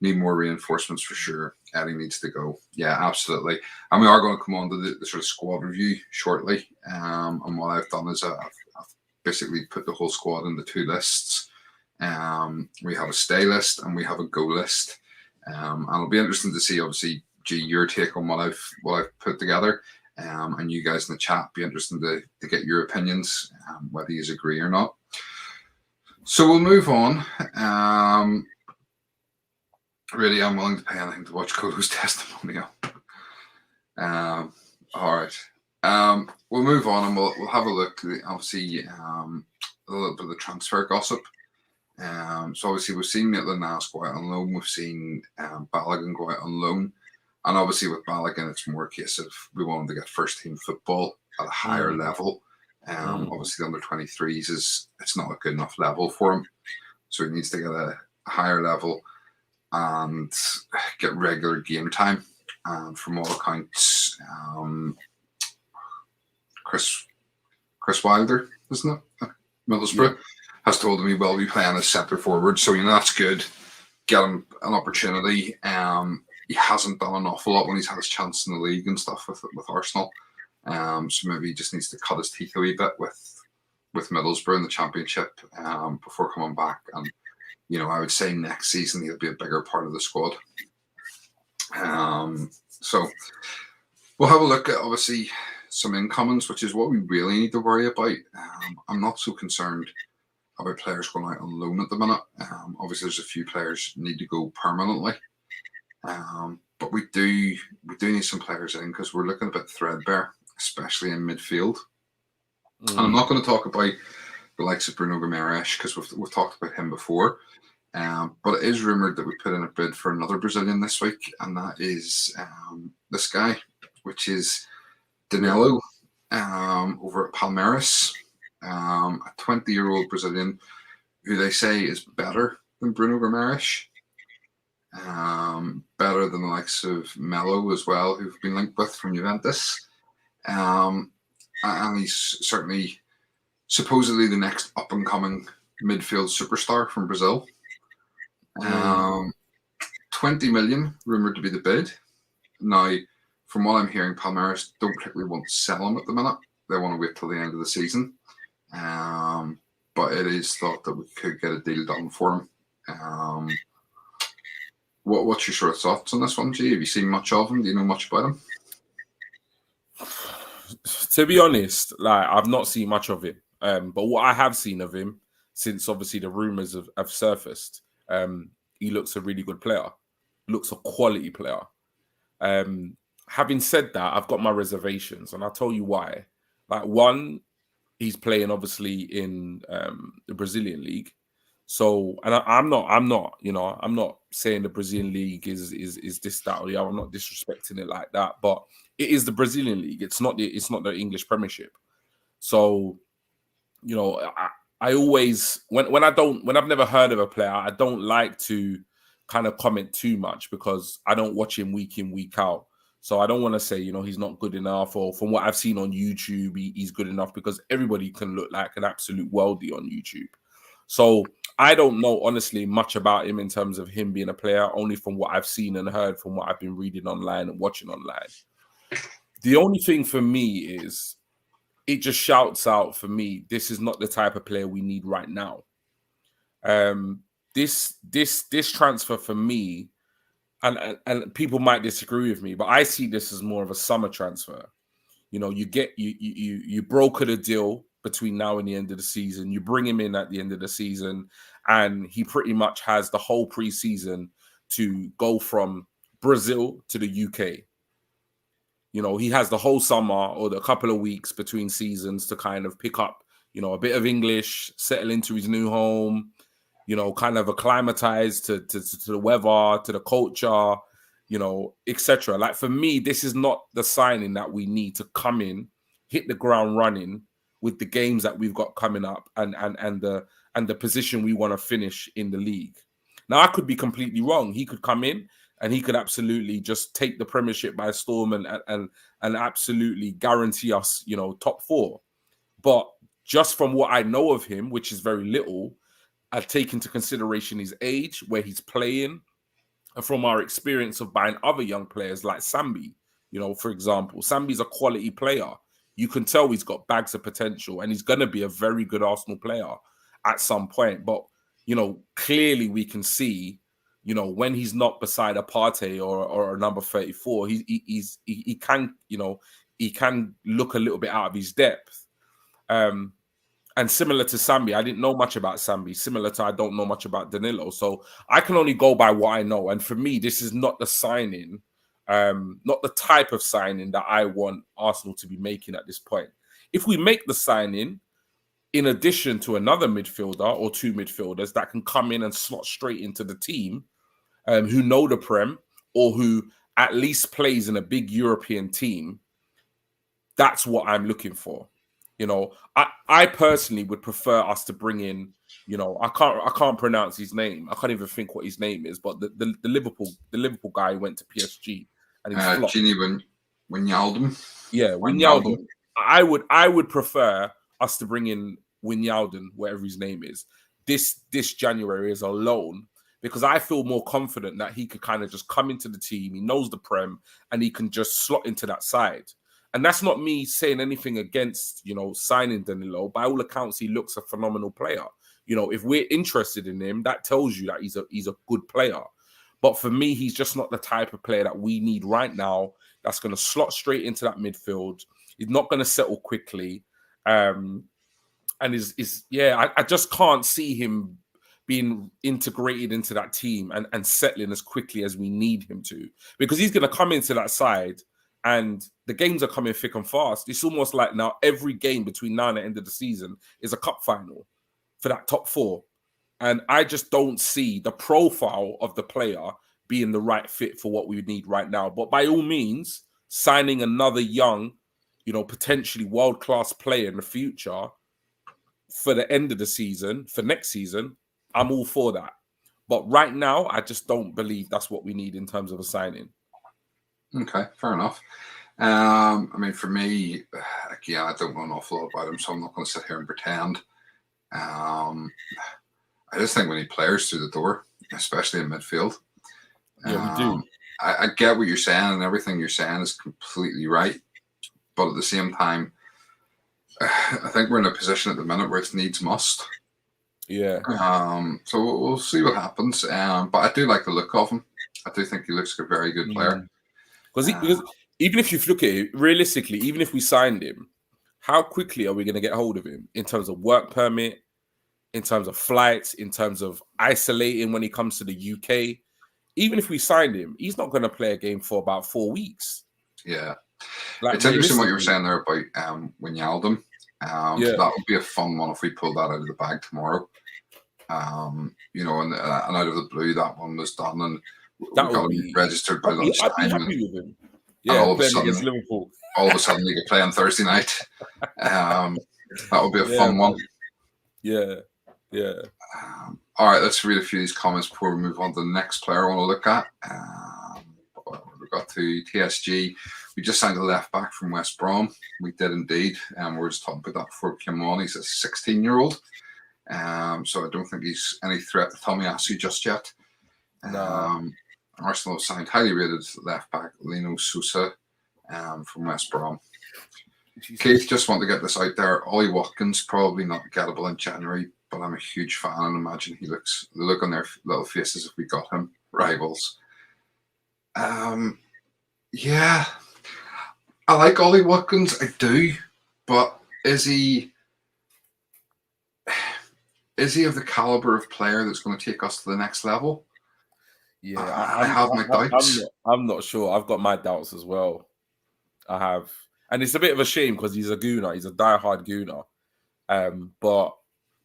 need more reinforcements for sure. Eddie needs to go. Yeah, absolutely. And we are going to come on to the sort of squad review shortly. And what I've done is I've basically put the whole squad into two lists. We have a stay list and we have a go list. And it'll be interesting to see, obviously, G, your take on what I've put together. And you guys in the chat, be interesting to get your opinions, whether you agree or not. So we'll move on. Really, I'm willing to pay anything to watch Kolo's testimonial. All right. We'll move on and we'll have a look at, obviously, a little bit of the transfer gossip. So obviously we've seen Maitland-Niles go out on loan. We've seen Balogun go out on loan. And obviously with Balogun, it's more a case of we want him to get first-team football at a higher level. Obviously, the under-23s it's not a good enough level for him, so he needs to get a higher level and get regular game time. And from all accounts, Chris Wilder, isn't it? Middlesbrough has told him he will be playing as centre forward, so that's good. Get him an opportunity. He hasn't done an awful lot when he's had his chance in the league and stuff with Arsenal. So maybe he just needs to cut his teeth a wee bit with Middlesbrough in the Championship before coming back. And I would say next season he'll be a bigger part of the squad. So we'll have a look at obviously some incomings, which is what we really need to worry about. I'm not so concerned about players going out on loan at the minute. Obviously, there's a few players need to go permanently, but we do need some players in because we're looking a bit threadbare, especially in midfield. And I'm not going to talk about the likes of Bruno Guimaraes because we've talked about him before. But it is rumoured that we put in a bid for another Brazilian this week, and that is this guy, which is Danilo over at Palmeiras, a 20-year-old Brazilian who they say is better than Bruno Guimaraes, better than the likes of Melo as well, who've been linked with from Juventus. And he's certainly supposedly the next up-and-coming midfield superstar from Brazil. 20 million rumoured to be the bid. Now, from what I'm hearing, Palmeiras don't particularly want to sell him at the minute. They want to wait till the end of the season. But it is thought that we could get a deal done for him. What's your sort of thoughts on this one, G? Have you seen much of him? Do you know much about him? To be honest, I've not seen much of him. But what I have seen of him, since obviously the rumours have surfaced, he looks a really good player. Looks a quality player. Having said that, I've got my reservations, and I'll tell you why. One, he's playing obviously in the Brazilian league. So, and I'm not saying the Brazilian league is this, that, or the other. I'm not disrespecting it like that, but it is the Brazilian league. It's not the English Premiership. So, I always when I've never heard of a player, I don't like to kind of comment too much because I don't watch him week in, week out. So I don't want to say, he's not good enough, or from what I've seen on YouTube, he's good enough, because everybody can look like an absolute worldie on YouTube. So I don't know, honestly, much about him in terms of him being a player, only from what I've seen and heard from what I've been reading online and watching online. The only thing for me is it just shouts out for me, this is not the type of player we need right now. This transfer for me, and people might disagree with me, but I see this as more of a summer transfer. You brokered a deal between now and the end of the season. You bring him in at the end of the season, and he pretty much has the whole preseason to go from Brazil to the UK. He has the whole summer or the couple of weeks between seasons to kind of pick up, a bit of English, settle into his new home, kind of acclimatize to the weather, to the culture, etc. For me, this is not the signing that we need to come in, hit the ground running with the games that we've got coming up and the position we want to finish in the league. Now, I could be completely wrong. He could come in and he could absolutely just take the Premiership by storm and absolutely guarantee us, top four. But just from what I know of him, which is very little, I take into consideration his age, where he's playing, and from our experience of buying other young players like Sambi, for example. Sambi's a quality player. You can tell he's got bags of potential, and he's going to be a very good Arsenal player at some point. But, clearly we can see, when he's not beside a Partey or a number 34, he can look a little bit out of his depth. And similar to Sambi, I didn't know much about Sambi. Similar to I don't know much about Danilo. So I can only go by what I know. And for me, this is not the signing, not the type of signing that I want Arsenal to be making at this point. If we make the signing, in addition to another midfielder or two midfielders that can come in and slot straight into the team, who know the Prem or who at least plays in a big European team, That's what I'm looking for. You know, I personally would prefer us to bring in, you know, I can't pronounce his name. I can't even think what his name is, but the Liverpool guy who went to PSG and he's flopped. Gini Wijnaldum. Yeah, Wijnaldum. I would prefer us to bring in Wijnaldum, whatever his name is, this January as a loan, because I feel more confident that he could kind of just come into the team. He knows the Prem and he can just slot into that side. And that's not me saying anything against, you know, signing Danilo. By all accounts, he looks a phenomenal player. You know, if we're interested in him, that tells you that he's a good player. But for me, he's just not the type of player that we need right now. That's going to slot straight into that midfield. He's not going to settle quickly. And I just can't see him being integrated into that team and settling as quickly as we need him to. Because he's going to come into that side and the games are coming thick and fast. It's almost like now every game between now and the end of the season is a cup final for that top 4. And I just don't see the profile of the player being the right fit for what we need right now. But by all means, signing another young, you know, potentially world-class player in the future for the end of the season, for next season, I'm all for that. But right now, I just don't believe that's what we need in terms of a signing. Okay, fair enough. I mean, for me, again, I don't know an awful lot about him, so I'm not going to sit here and pretend. I just think we need players through the door, especially in midfield. Yeah, we do. I get what you're saying, and everything you're saying is completely right. But at the same time, I think we're in a position at the minute where it's needs must. Yeah. So we'll see what happens. But I do like the look of him. I do think he looks like a very good player. Because even if you look at it, realistically, even if we signed him, how quickly are we going to get hold of him in terms of work permit, in terms of flights, in terms of isolating when he comes to the UK? Even if we signed him, he's not going to play a game for about 4 weeks. Yeah. Like, it's interesting what you were saying there about Wijnaldum. That would be a fun one if we pulled that out of the bag tomorrow. You know, and out of the blue, that one was done, and we got him registered by lunchtime. I'd be happy with him. Yeah, all of a sudden, against Liverpool. All of a sudden, you could play on Thursday night. That would be a fun one. Yeah. All right, let's read a few of these comments before we move on to the next player I want to look at. We got to TSG. We just signed a left back from West Brom. We did indeed. We were just talking about that before we came on. He's a 16-year-old. So I don't think he's any threat to Tomiyasu just yet. No. Arsenal signed highly rated left back Lino Sousa from West Brom. Keith, just want to get this out there. Ollie Watkins probably not gettable in January, but I'm a huge fan and imagine the look on their little faces if we got him. Rivals. Yeah, I like Ollie Watkins. I do, but is he of the caliber of player that's going to take us to the next level? Yeah, I have my doubts. I'm not sure. I've got my doubts as well. I have, and it's a bit of a shame because he's a gooner. He's a diehard gooner. But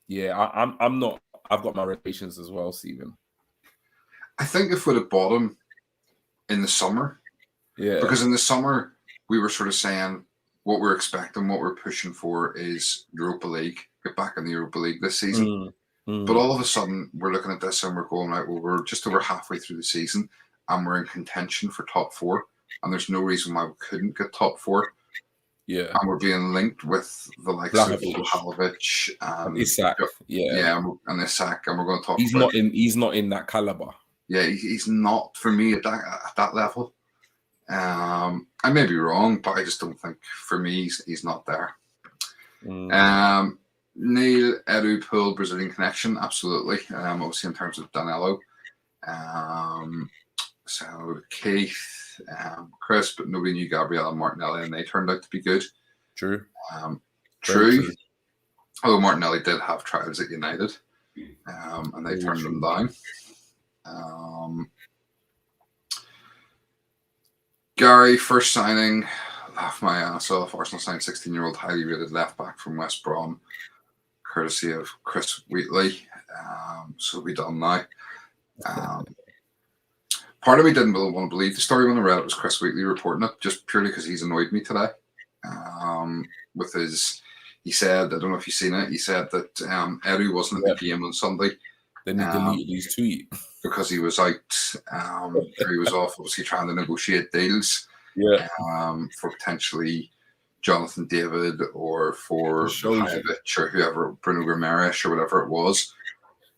yeah, I'm not. I've got my reservations as well, Stephen. I think if we'd have bought him in the summer, because in the summer we were sort of saying what we're expecting, what we're pushing for is Europa League. Get back in the Europa League this season. But all of a sudden, we're looking at this and we're going, right, well, we're just over halfway through the season and we're in contention for top 4. And there's no reason why we couldn't get top 4. Yeah. And we're being linked with the likes of Vlahovic and Isak. And Isak. And we're going to talk He's not in that caliber. Yeah, he's not, for me, at that level. I may be wrong, but I just don't think, for me, he's not there. Neil Edu Brazilian connection, absolutely. Obviously in terms of Danilo. So Keith, Chris, but nobody knew Gabriel and Martinelli, and they turned out to be good. True. True. Although Martinelli did have trials at United, and they turned them down. Gary, first signing, laugh my ass off. Arsenal signed 16-year-old highly rated left back from West Brom, courtesy of Chris Wheatley. So we done now. Part of me didn't want to believe the story when I read it was Chris Wheatley reporting it, just purely because he's annoyed me today. with his. He said, I don't know if you've seen it. He said that Eddie wasn't at the game on Sunday. Then he deleted his tweet because he was out. Or he was off, obviously trying to negotiate deals. Yeah. For potentially Jonathan David or for Vlahovic or whoever, Bruno Guimaraes or whatever it was.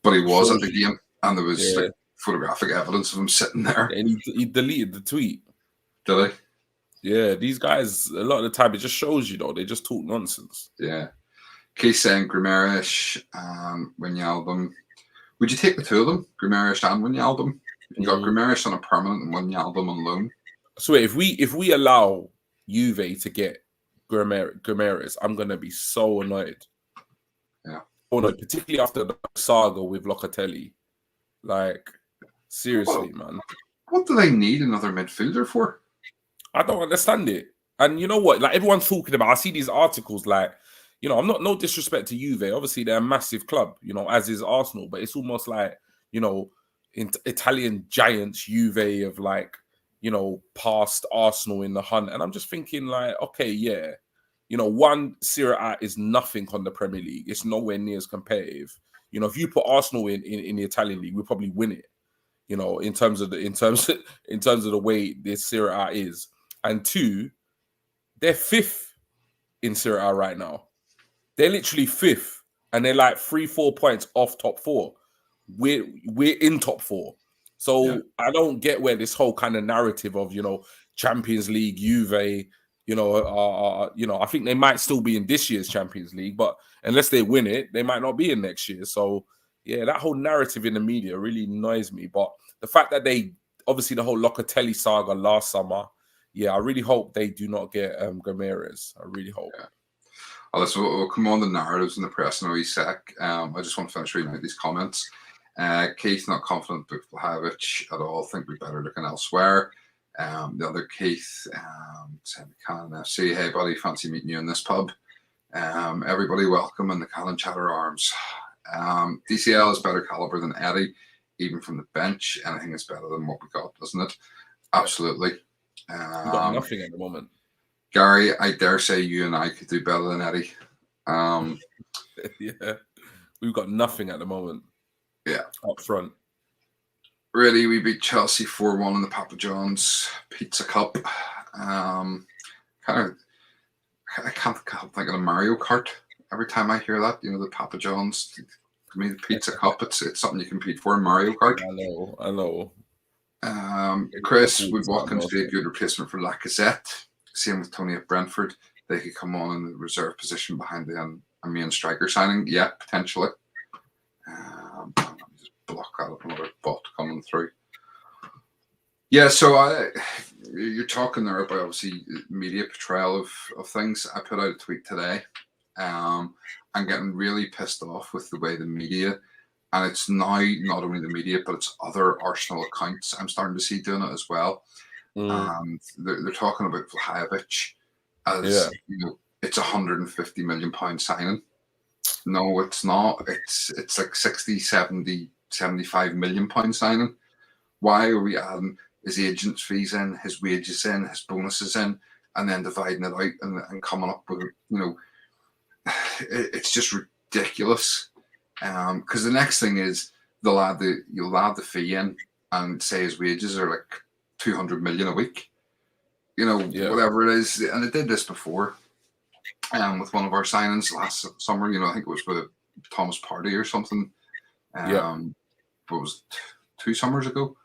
But he was at the game, and there was like photographic evidence of him sitting there. And he deleted the tweet. Did he? Yeah, these guys, a lot of the time, it just shows you, though, they just talk nonsense. Yeah. Keith saying Guimaraes and Wijnaldum. Would you take the two of them, Guimaraes and Wijnaldum? You got Guimaraes on a permanent and Wijnaldum on loan. So if we allow Juve to get Guimaraes, I'm gonna be so annoyed. Yeah. Oh no, particularly after the saga with Locatelli. Like, seriously, man. What do they need another midfielder for? I don't understand it. And you know what? Like, everyone's talking about, I see these articles like, you know, I'm not, no disrespect to Juve. Obviously, they're a massive club, you know, as is Arsenal. But it's almost like, you know, Italian giants, Juve of like, you know, past Arsenal in the hunt. And I'm just thinking like, okay, yeah. You know, one, Serie A is nothing on the Premier League. It's nowhere near as competitive. You know, if you put Arsenal in the Italian league, we'll probably win it. You know, in terms of the way this Serie A is. And two, they're fifth in Serie A right now. They're literally fifth, and they're like 3-4 points off top four. We're in top four. So I don't get where this whole kind of narrative of, you know, Champions League, Juve, you know, I think they might still be in this year's Champions League, but unless they win it, they might not be in next year. So yeah, that whole narrative in the media really annoys me. But the fact that they, obviously the whole Locatelli saga last summer, yeah, I really hope they do not get Guimaraes. I really hope. Yeah. Listen, we'll come on the narratives in the press in a wee sec. I just want to finish reading out these comments. Keith, not confident with Vlahovic at all. Think we're better looking elsewhere. The other Keith, Cannon FC. Hey, buddy, fancy meeting you in this pub. Everybody welcome in the Cannon Chatter Arms. DCL is better caliber than Eddie, even from the bench. Anything is better than what we got, doesn't it? Absolutely. We've got nothing at the moment. Gary, I dare say you and I could do better than Eddie. Yeah, we've got nothing at the moment. Yeah, up front. Really, we beat Chelsea 4-1 in the Papa John's Pizza Cup. I can't help thinking of Mario Kart every time I hear that. You know, the Papa John's. I mean, the Pizza Cup. It's something you compete for in Mario Kart. I know. Chris, would Watkins be a good replacement for Lacazette? Same with Tony at Brentford. They could come on in the reserve position behind the main striker signing. Yeah, potentially. Let me just block out another bot coming through. Yeah, so you're talking there about obviously media portrayal of things. I put out a tweet today. I'm getting really pissed off with the way the media, and it's now not only the media, but it's other Arsenal accounts I'm starting to see doing it as well. They're talking about Vlahovic as you know, it's £150 million signing. No, it's not. It's like 60, 70, 75 million pound signing. Why are we adding his agent's fees in, his wages in, his bonuses in, and then dividing it out and coming up with, you know, it's just ridiculous. Because the next thing is you'll add the fee in and say his wages are like 200 million a week, you know, whatever it is. And it did this before with one of our signings last summer. You know, I think it was with Thomas Partey or something. What was it, 2 summers ago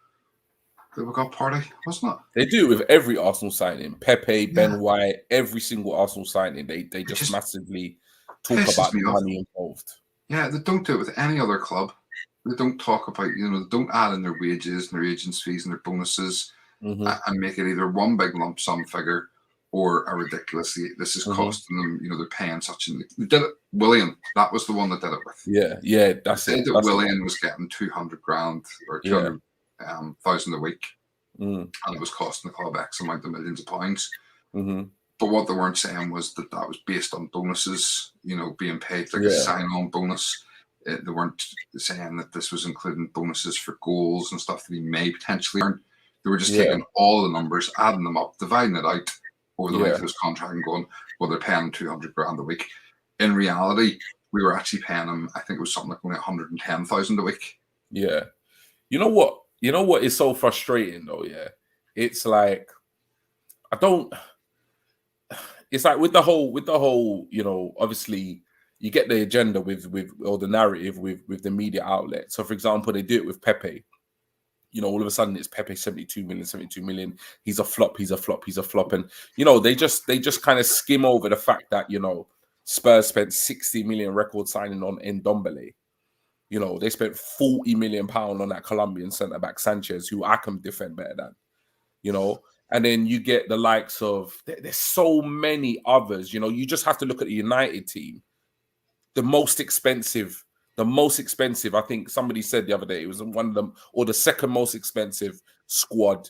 that we got Partey, wasn't it? They do it with every Arsenal signing. Pepe, Ben White, every single Arsenal signing. They just massively talk about the money involved. Yeah, they don't do it with any other club. They don't talk about, you know, they don't add in their wages and their agents' fees and their bonuses and make it either one big lump sum figure or a ridiculously, this is costing them, you know, they're paying such. They did it, Willian, that was the one that did it with. Yeah, that's it. Willian was getting 200 grand or 200,000 a week, and it was costing the club X amount of millions of pounds. But what they weren't saying was that was based on bonuses, you know, being paid like a sign-on bonus. They weren't saying that this was including bonuses for goals and stuff that he may potentially earn. They were just taking all the numbers, adding them up, dividing it out, over the length of his contract and going, well, they're paying him 200 grand a week. In reality, we were actually paying him, I think it was something like only 110,000 a week. Yeah. You know what? You know what is so frustrating though, yeah? It's like, it's like with the whole, you know, obviously you get the agenda with or the narrative with the media outlet. So for example, they do it with Pepe. You know, all of a sudden it's Pepe 72 million. He's a flop. And, you know, they just kind of skim over the fact that, you know, Spurs spent 60 million record signing on Ndombele. You know, they spent 40 million pounds on that Colombian centre-back Sanchez, who I can defend better than, you know. And then you get the likes of, there's so many others, you know, you just have to look at the United team. The most expensive, I think somebody said the other day, it was one of them, or the second most expensive squad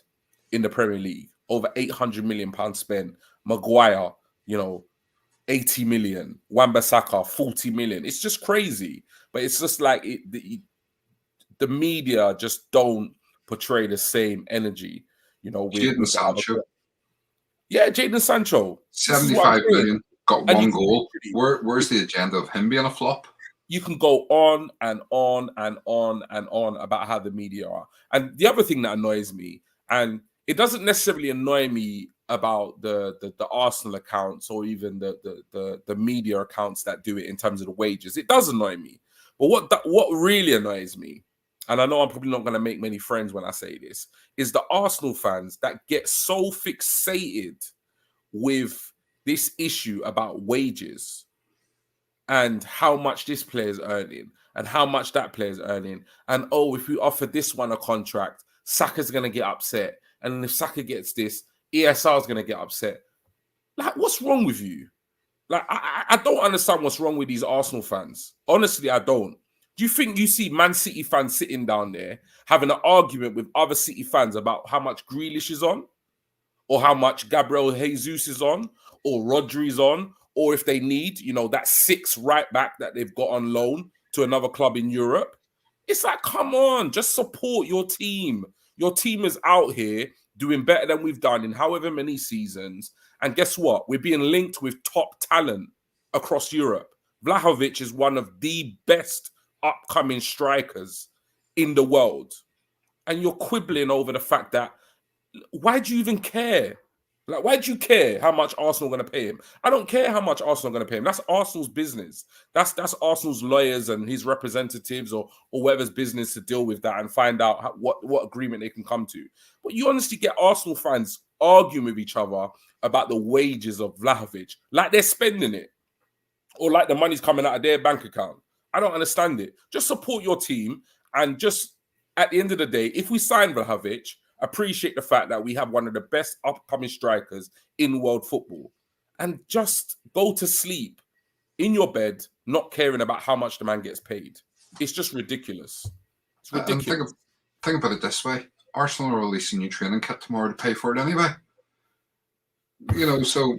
in the Premier League. Over 800 million pounds spent. Maguire, you know, 80 million. Wan-Bissaka, 40 million. It's just crazy. But it's just like the media just don't portray the same energy, you know. Jadon Sancho. Yeah, Jadon Sancho. 75 million. Got one goal. Where's the agenda of him being a flop? You can go on and on and on and on about how the media are. And the other thing that annoys me, and it doesn't necessarily annoy me about the Arsenal accounts or even the media accounts that do it in terms of the wages. It does annoy me. But what really annoys me, and I know I'm probably not going to make many friends when I say this, is the Arsenal fans that get so fixated with this issue about wages and how much this player's earning and how much that player's earning. And, oh, if we offer this one a contract, Saka's going to get upset. And if Saka gets this, ESR's going to get upset. Like, what's wrong with you? Like, I don't understand what's wrong with these Arsenal fans. Honestly, I don't. Do you think you see Man City fans sitting down there having an argument with other City fans about how much Grealish is on? Or how much Gabriel Jesus is on? Or Rodri's on? Or if they need, you know, that 6 right back that they've got on loan to another club in Europe? It's like, come on, just support your team. Your team is out here doing better than we've done in however many seasons. And guess what? We're being linked with top talent across Europe. Vlahovic is one of the best upcoming strikers in the world. And you're quibbling over the fact that, why do you even care? Like, why do you care how much Arsenal are going to pay him? I don't care how much Arsenal are going to pay him. That's Arsenal's business. That's Arsenal's lawyers and his representatives or whoever's business to deal with that and find out what agreement they can come to. But you honestly get Arsenal fans arguing with each other about the wages of Vlahovic, like they're spending it or like the money's coming out of their bank account. I don't understand it. Just support your team and just, at the end of the day, if we sign Vlahovic, appreciate the fact that we have one of the best upcoming strikers in world football, and just go to sleep in your bed, not caring about how much the man gets paid. It's just ridiculous. It's ridiculous. And think about it this way. Arsenal are releasing new training kit tomorrow to pay for it anyway. You know, so...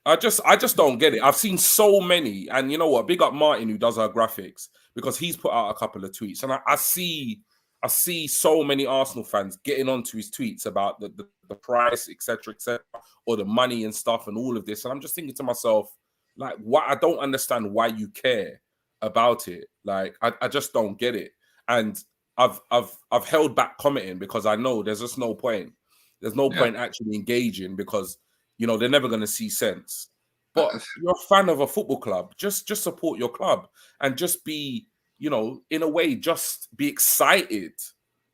I just don't get it. I've seen so many, and you know what? Big up Martin, who does our graphics, because he's put out a couple of tweets, and I see so many Arsenal fans getting onto his tweets about the price, etc., or the money and stuff and all of this. And I'm just thinking to myself, like, I don't understand why you care about it. Like, I just don't get it. And I've held back commenting because I know there's just no point. There's no point actually engaging because, you know, they're never going to see sense. But you're a fan of a football club. Just support your club and just be, you know, in a way, just be excited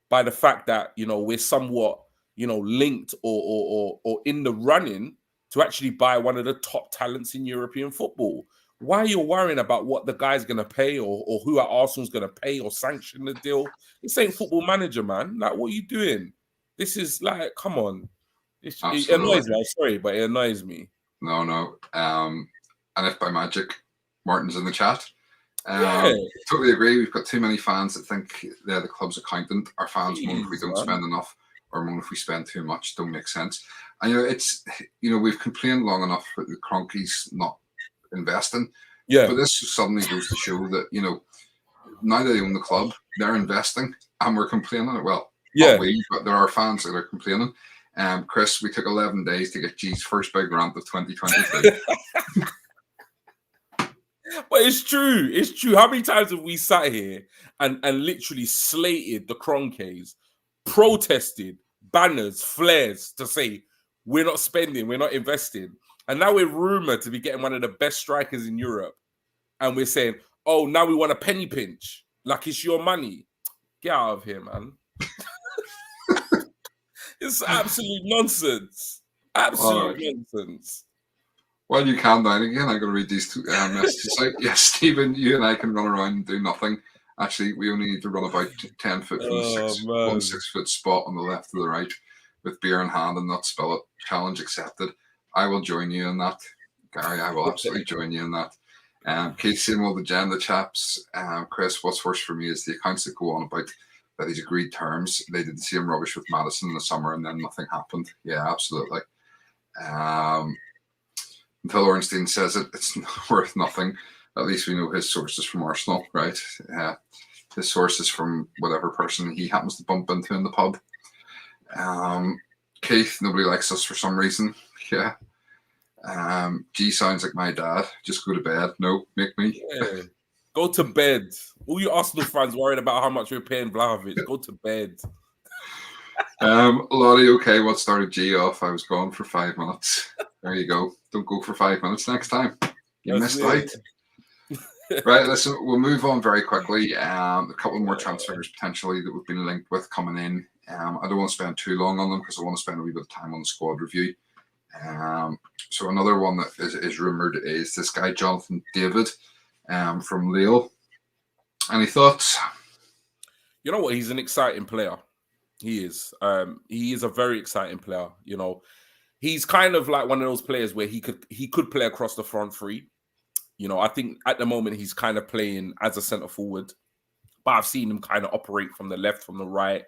by the fact that, you know, we're somewhat, you know, linked or in the running to actually buy one of the top talents in European football. Why are you worrying about what the guy's going to pay or who at Arsenal's going to pay or sanction the deal? This ain't Football Manager, man. Like, what are you doing? This is like, come on. It annoys me. I'm sorry, but it annoys me. No. And if by magic, Martin's in the chat. Totally agree. We've got too many fans that think they're the club's accountant. Our fans moan if we don't spend enough or moan if we spend too much. Don't make sense. And, you know, it's, you know, we've complained long enough that the Cronkies not investing. Yeah. But this suddenly goes to show that, you know, now that they own the club, they're investing and we're complaining. Well, not we, but there are fans that are complaining. Chris, we took 11 days to get G's first big rant of 2022. But it's true. It's true. How many times have we sat here and literally slated the Cronkays, protested, banners, flares to say we're not spending, we're not investing. And now we're rumored to be getting one of the best strikers in Europe. And we're saying, oh, now we want a penny pinch. Like it's your money. Get out of here, man. It's absolute nonsense. Absolute nonsense. While you calm down again, I'm going to read these two messages out. Yes, Stephen, you and I can run around and do nothing. Actually, we only need to run about 10 foot from the 6 foot spot on the left to the right with beer in hand and not spill it. Challenge accepted. I will join you in that. Gary, I will absolutely join you in that. Keith saying, well, the agenda chaps. Chris, what's worse for me is the accounts that go on about that these agreed terms. They did the same rubbish with Madison in the summer and then nothing happened. Yeah, absolutely. Until Ornstein says it's worth nothing. At least we know his sources from Arsenal, right? His sources from whatever person he happens to bump into in the pub. Keith, nobody likes us for some reason. Yeah. G sounds like my dad. Just go to bed. No, make me. Yeah. Go to bed. All you Arsenal fans worried about how much we're paying Vlahovic. Go to bed. Lottie, okay, what started G off? I was gone for 5 minutes. There you go. Don't go for 5 minutes next time. You missed out. Right, listen, we'll move on very quickly. A couple more transfers potentially that we've been linked with coming in. I don't want to spend too long on them because I want to spend a wee bit of time on the squad review. So another one that is rumoured is this guy, Jonathan David, from Lille. Any thoughts? You know what? He's an exciting player. He is. He is a very exciting player. You know, he's kind of like one of those players where he could play across the front three. You know, I think at the moment he's kind of playing as a centre forward, but I've seen him kind of operate from the left, from the right,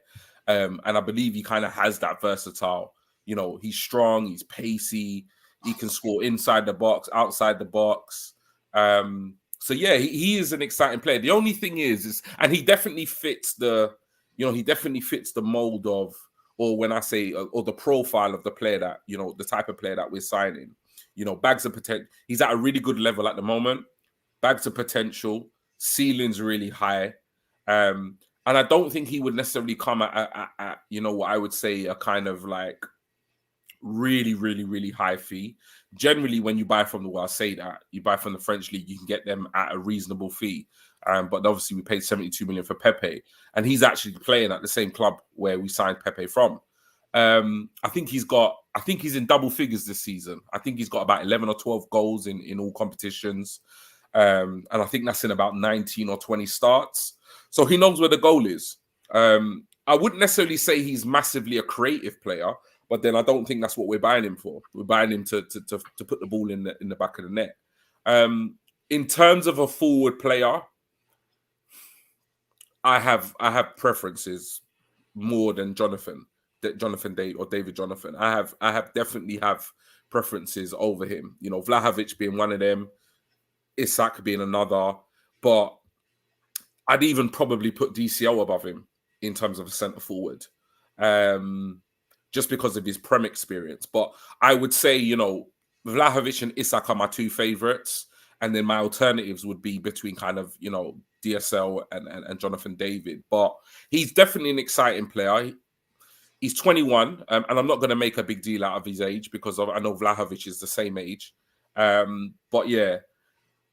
and I believe he kind of has that versatile. You know, he's strong, he's pacey, he can score inside the box, outside the box. So yeah, he is an exciting player. The only thing is, and he definitely fits the mold of, or when I say, or the profile of the player that, you know, the type of player that we're signing. You know, bags of potential. He's at a really good level at the moment. Bags of potential. Ceiling's really high. And I don't think he would necessarily come at you know, what I would say a kind of like really, really, really high fee. Generally, when you buy from you buy from the French league, you can get them at a reasonable fee. But obviously we paid 72 million for Pepe, and he's actually playing at the same club where we signed Pepe from. I think he's in double figures this season. I think he's got about 11 or 12 goals in all competitions. And I think that's in about 19 or 20 starts. So he knows where the goal is. I wouldn't necessarily say he's massively a creative player, but then I don't think that's what we're buying him for. We're buying him to put the ball in the back of the net. In terms of a forward player, I have preferences more than David Jonathan. I definitely have preferences over him. You know, Vlahovic being one of them, Isak being another, but I'd even probably put DCL above him in terms of a centre forward, just because of his Prem experience. But I would say, you know, Vlahovic and Isak are my two favourites, and then my alternatives would be between kind of, you know, DSL and Jonathan David. But he's definitely an exciting player. He's 21, and I'm not going to make a big deal out of his age because I know Vlahovic is the same age. But yeah,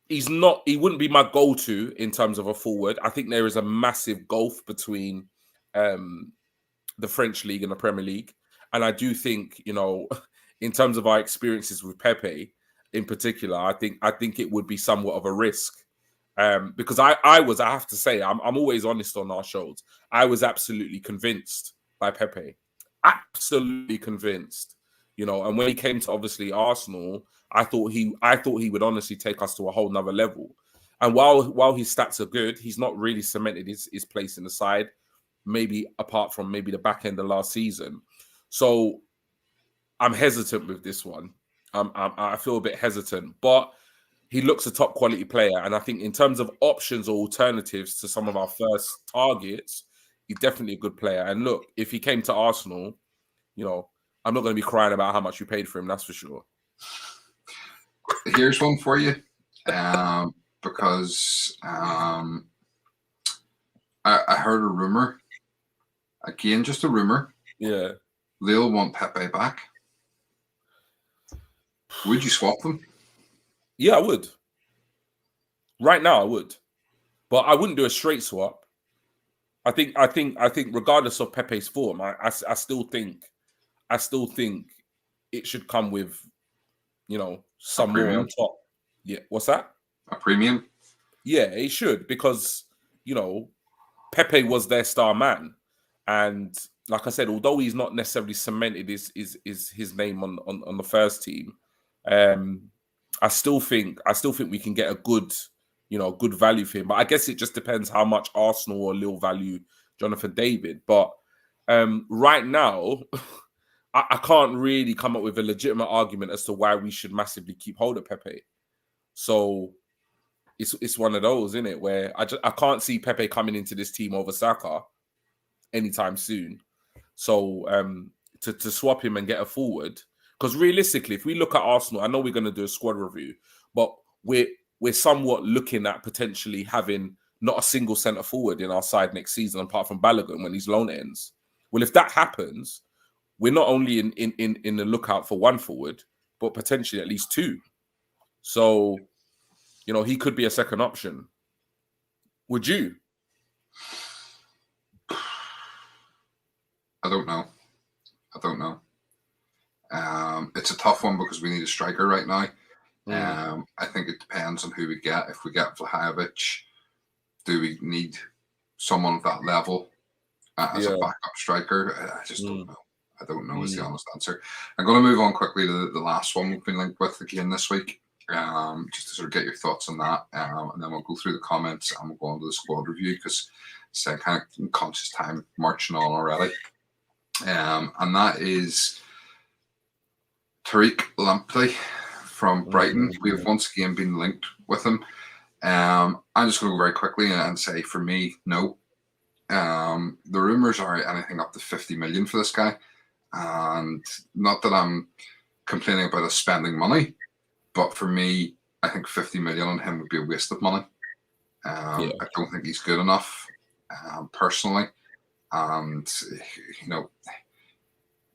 he wouldn't be my go-to in terms of a forward. I think there is a massive gulf between the French league and the Premier League. And I do think, you know, in terms of our experiences with Pepe in particular, I think it would be somewhat of a risk. Because I have to say, I'm always honest on our shows. I was absolutely convinced by Pepe. Absolutely convinced. You know, and when he came to obviously Arsenal, I thought he would honestly take us to a whole nother level. And while his stats are good, he's not really cemented his place in the side, maybe apart from maybe the back end of last season. So I'm hesitant with this one. I feel a bit hesitant, but he looks a top quality player. And I think in terms of options or alternatives to some of our first targets, he's definitely a good player. And look, if he came to Arsenal, you know, I'm not going to be crying about how much you paid for him. That's for sure. Here's one for you, because I heard a rumor. Again, just a rumor. Yeah. They'll want Pepe back. Would you swap them? Yeah, I would. Right now, I would, but I wouldn't do a straight swap. I think, regardless of Pepe's form, I still think it should come with, some more on top. Yeah, what's that? A premium? Yeah, it should, because Pepe was their star man, and like I said, although he's not necessarily cemented his name on the first team, I still think we can get a good value for him. But I guess it just depends how much Arsenal or Lille value Jonathan David. But right now, I can't really come up with a legitimate argument as to why we should massively keep hold of Pepe. So it's one of those, isn't it, where I can't see Pepe coming into this team over Saka anytime soon. So to swap him and get a forward, because realistically, if we look at Arsenal, I know we're going to do a squad review, but we're somewhat looking at potentially having not a single centre forward in our side next season, apart from Balogun when his loan ends. Well, if that happens, we're not only in the lookout for one forward, but potentially at least two. So, he could be a second option. Would you? I don't know. It's a tough one because we need a striker right now. I think it depends on who we get. If we get Vlahovic, do we need someone at that level as a backup striker? I just don't know. I don't know is the honest answer. I'm going to move on quickly to the last one we've been linked with again this week, just to sort of get your thoughts on that. And then we'll go through the comments and we'll go on to the squad review because it's kind of conscious time marching on already. And that is Tariq Lampley from Brighton. We have once again been linked with him. I'm just going to go very quickly and say, for me, no. The rumours are anything up to 50 million for this guy. And not that I'm complaining about us spending money, but for me, I think 50 million on him would be a waste of money. I don't think he's good enough, personally. And,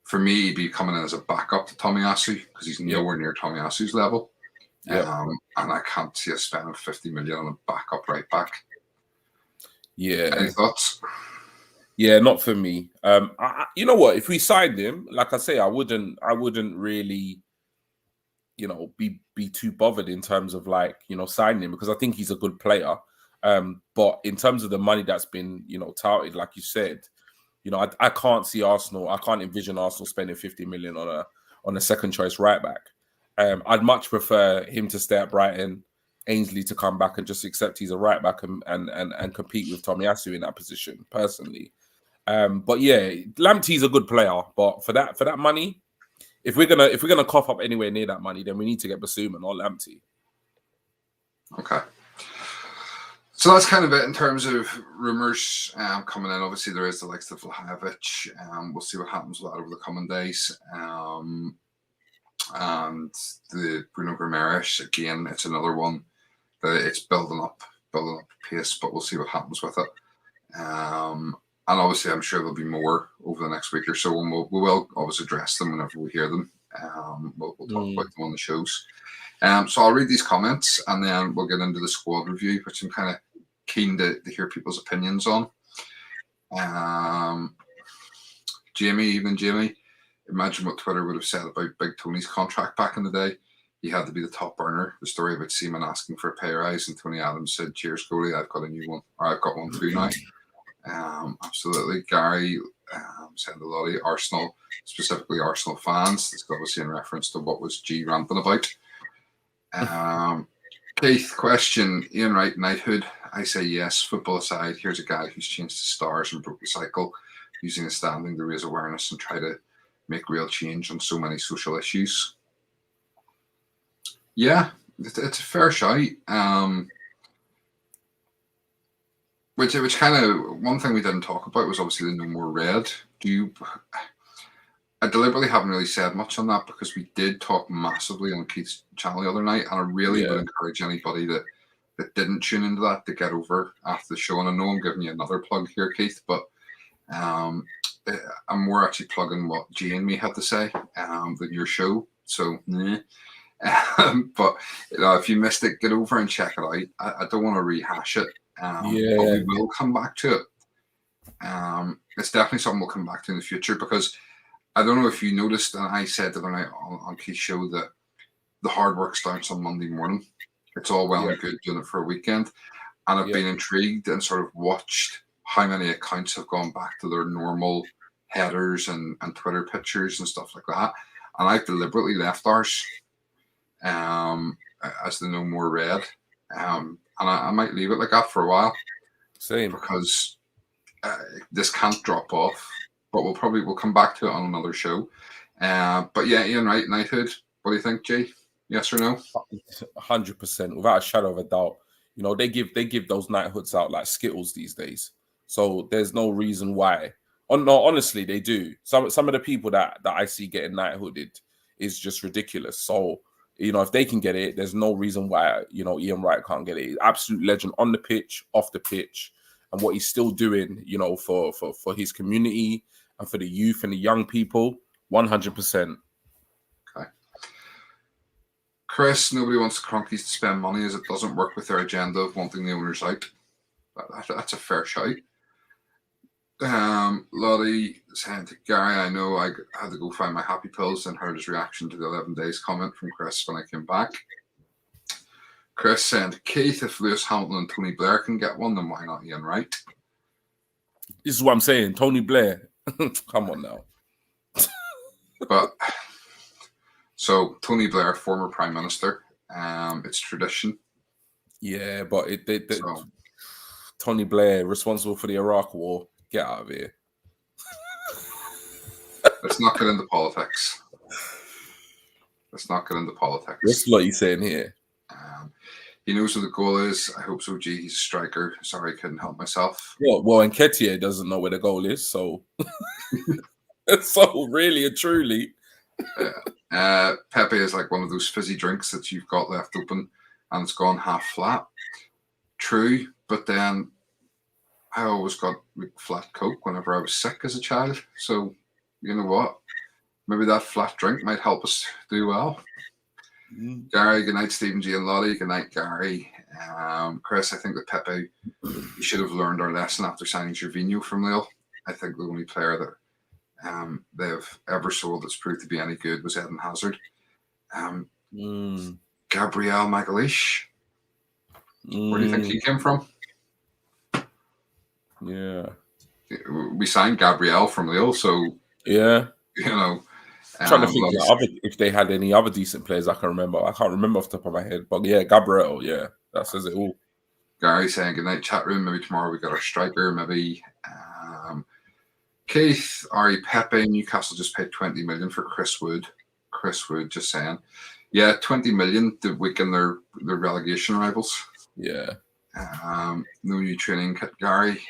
for me, he'd be coming in as a backup to Tomiyasu because he's nowhere near Tomiyasu's level. And I can't see us spending 50 million on a backup right back. Yeah. Any thoughts? Yeah, not for me. You know what? If we signed him, like I say, I wouldn't really, be too bothered in terms of signing him, because I think he's a good player. But in terms of the money that's been, touted, like you said, I can't see Arsenal. I can't envision Arsenal spending 50 million on a second choice right back. I'd much prefer him to stay at Brighton, Ainsley to come back and just accept he's a right back and compete with Tomiyasu in that position, personally. But yeah, Lamptey's a good player, but for that money, if we're gonna cough up anywhere near that money, then we need to get Basuma, not Lamptey. Okay. So that's kind of it in terms of rumours coming in. Obviously, there is the likes of Vlahovic. We'll see what happens with that over the coming days. And the Bruno Guimaraes, again, it's another one that it's building up pace, but we'll see what happens with it. And obviously, I'm sure there'll be more over the next week or so, and we will always address them whenever we hear them. We'll talk about them on the shows. So I'll read these comments and then we'll get into the squad review, which I'm kind of keen to hear people's opinions on. Jamie, imagine what Twitter would have said about Big Tony's contract back in the day. He had to be the top burner. The story about Seaman asking for a pay rise and Tony Adams said, "Cheers, goalie, I've got a new one." Or I've got one too now. Absolutely. Gary said a lot of Arsenal, specifically Arsenal fans. It's obviously in reference to what was G ranting about. Keith, question. Ian Wright, knighthood. I say yes. Football aside, here's a guy who's changed his stars and broke the cycle, using his standing to raise awareness and try to make real change on so many social issues. Yeah, it's a fair shout. Which kind of, one thing we didn't talk about was obviously the No More Red. I deliberately haven't really said much on that because we did talk massively on Keith's channel the other night, and I really would encourage anybody that didn't tune into that to get over after the show. And I know I'm giving you another plug here, Keith, but I'm more actually plugging what G and me had to say than your show. So, but if you missed it, get over and check it out. I don't want to rehash it, but we will come back to it. It's definitely something we'll come back to in the future, because I don't know if you noticed, and I said the other night on Keith's show that the hard work starts on Monday morning. It's all well and good doing it for a weekend. And I've been intrigued and sort of watched how many accounts have gone back to their normal headers and Twitter pictures and stuff like that. And I've deliberately left ours as the no more red. And I might leave it like that for a while. Same. Because this can't drop off. But we'll come back to it on another show. But yeah, Ian Wright, Knighthood. What do you think, Jay? Yes or no? 100%, without a shadow of a doubt. You know, they give those knighthoods out like Skittles these days. So there's no reason why. No, honestly, they do. Some of the people that I see getting knighthooded is just ridiculous. So, you know, if they can get it, there's no reason why, you know, Ian Wright can't get it. He's absolute legend on the pitch, off the pitch, and what he's still doing, you know, for his community and for the youth and the young people, 100%. Okay. Chris, nobody wants the Cronkies to spend money as it doesn't work with their agenda of wanting the owners out. That's a fair shout. Lottie saying to Gary, I know I had to go find my happy pills and heard his reaction to the 11 days comment from Chris when I came back. Chris saying to Keith, if Lewis Hamilton and Tony Blair can get one, then why not Ian Wright? This is what I'm saying. Tony Blair. Come on now. But so Tony Blair, former Prime Minister, it's tradition. Yeah, but Tony Blair, responsible for the Iraq War. Get out of here. Let's not get into politics. Let's not get into politics. That's what he's saying here. He knows what the goal is. I hope so, G. He's a striker. Sorry, I couldn't help myself. Well, and Nketiah doesn't know where the goal is, so so really and truly. Pepe is like one of those fizzy drinks that you've got left open and it's gone half flat. True, but then I always got flat Coke whenever I was sick as a child. So, you know what? Maybe that flat drink might help us do well. Gary, good night, Stephen G and Lottie. Good night, Gary. Chris, I think that Pepe, you should have learned our lesson after signing Gervinho from Lille. I think the only player that they've ever sold that's proved to be any good was Eden Hazard. Gabriel Magalhaes. Where do you think he came from? Yeah. We signed Gabriel from Lille, so yeah. You know. Trying to think if they had any other decent players I can remember. I can't remember off the top of my head. But yeah, Gabriel, yeah, that says it all. Gary saying good night, chat room. Maybe tomorrow we got our striker. Maybe Keith, Ari Pepe, Newcastle just paid 20 million for Chris Wood. Chris Wood, just saying. Yeah, 20 million to weaken their relegation rivals. Yeah. No new training kit, Gary.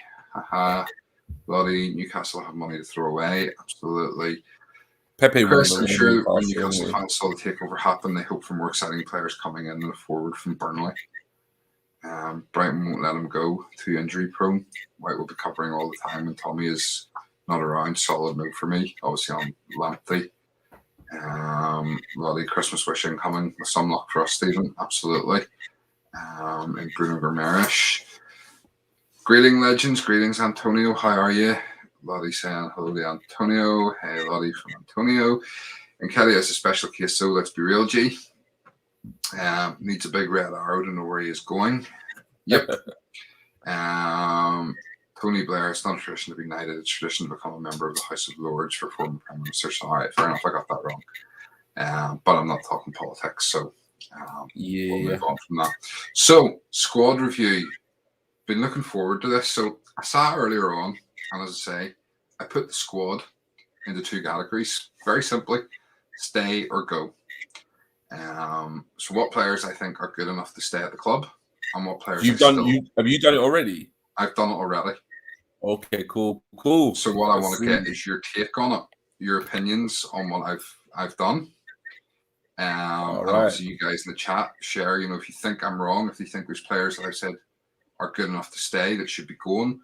Lottie, Newcastle have money to throw away. Absolutely. Pepe, Chris, I'm sure when Newcastle fans saw the takeover happen, they hope for more exciting players coming in and a forward from Burnley. Brighton won't let him go, too injury prone. White will be covering all the time, and Tommy is not around. Solid move for me. Obviously on Lampley. Lottie, Christmas wish incoming. With some luck for us, Stephen. Absolutely. And Bruno Gomes. Greeting legends, greetings Antonio. How are you? Lottie saying hello to Antonio. Hey, Lottie from Antonio. And Kelly is a special case, so let's be real, G. Needs a big red arrow to know where he is going. Yep. Tony Blair, it's not a tradition to be knighted, it's a tradition to become a member of the House of Lords for former Prime Minister. So, all right, fair enough, I got that wrong. But I'm not talking politics, so we'll move on from that. So, squad review. Been looking forward to this. So, I sat earlier on, and as I say, I put the squad into two categories. Very simply, stay or go. So what players I think are good enough to stay at the club, and what players have you done it already? I've done it already. Okay, cool. So what I want to get is your take on it. your opinions on what I've done. And obviously, you guys in the chat share. If you think I'm wrong, if you think there's players that I've said are good enough to stay that should be going,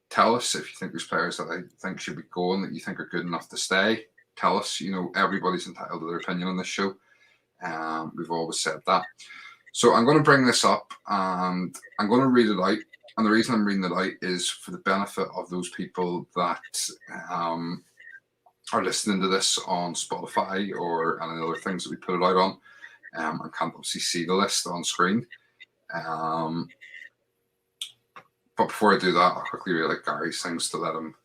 tell us. If you think there's players that I think should be going that you think are good enough to stay, tell us. Everybody's entitled to their opinion on this show. We've always said that. So I'm going to bring this up and I'm going to read it out. And the reason I'm reading it out is for the benefit of those people that are listening to this on Spotify or any other things that we put it out on, and can't obviously see the list on screen. But before I do that, I'll quickly read out Gary's things to let him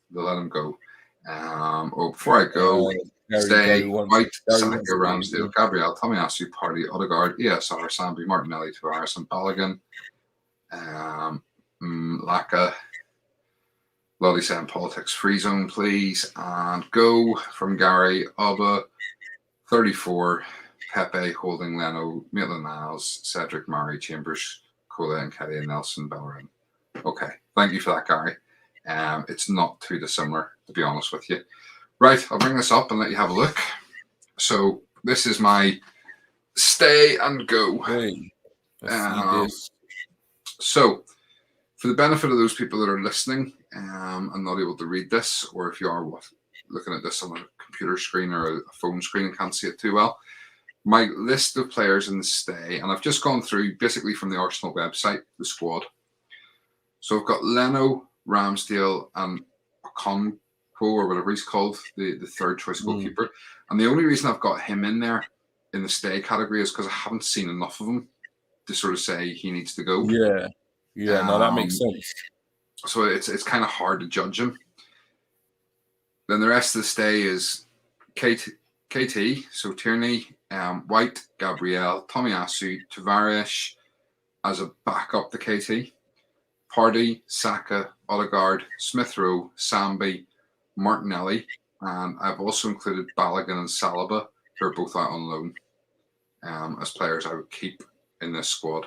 go. Before I go, Stay, White, Saka, Ramsdale, Gabriel, Tomiyasu, Partey, Odegaard, ESR, Sambi, Martinelli, Tavares, and Balogun, Laka. Lolly saying politics free zone, please. And go from Gary, Oba, 34, Pepe, Holding, Leno, Maitland-Niles, Cedric, Murray, Chambers, Cola, and Kelly, and Nelson, Bellerin. Okay, thank you for that, Gary. It's not too dissimilar, to be honest with you. Right, I'll bring this up and let you have a look. So this is my stay and go. Hey, so for the benefit of those people that are listening and not able to read this, or if you are looking at this on a computer screen or a phone screen and can't see it too well, my list of players in the stay, and I've just gone through basically from the Arsenal website, the squad. So I've got Leno, Ramsdale, and Okonkwo, or whatever he's called, the third choice goalkeeper. And the only reason I've got him in there in the stay category is because I haven't seen enough of him to sort of say he needs to go. Yeah, no, that makes sense. So it's kind of hard to judge him. Then the rest of the stay is KT, so Tierney, White, Gabriel, Tomiyasu, Tavares as a backup to KT, Partey, Saka, Odegaard, Smith Rowe, Sambi, Martinelli, and I've also included Balogun and Saliba, who are both out on loan, as players I would keep in this squad.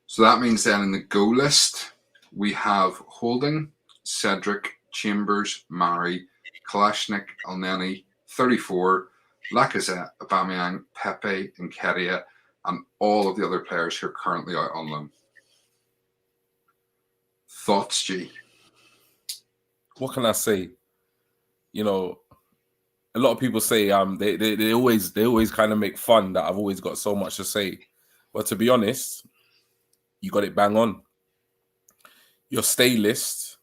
So that means then in the go list, we have Holding, Cedric, Chambers, Mari, Kalashnik, Elneny, 34, Lacazette, Aubameyang, Pepe, Nketiah, and all of the other players who are currently out on loan. Thoughts, G? What can I say? A lot of people say they always kind of make fun that I've always got so much to say. But to be honest, you got it bang on. Your stay list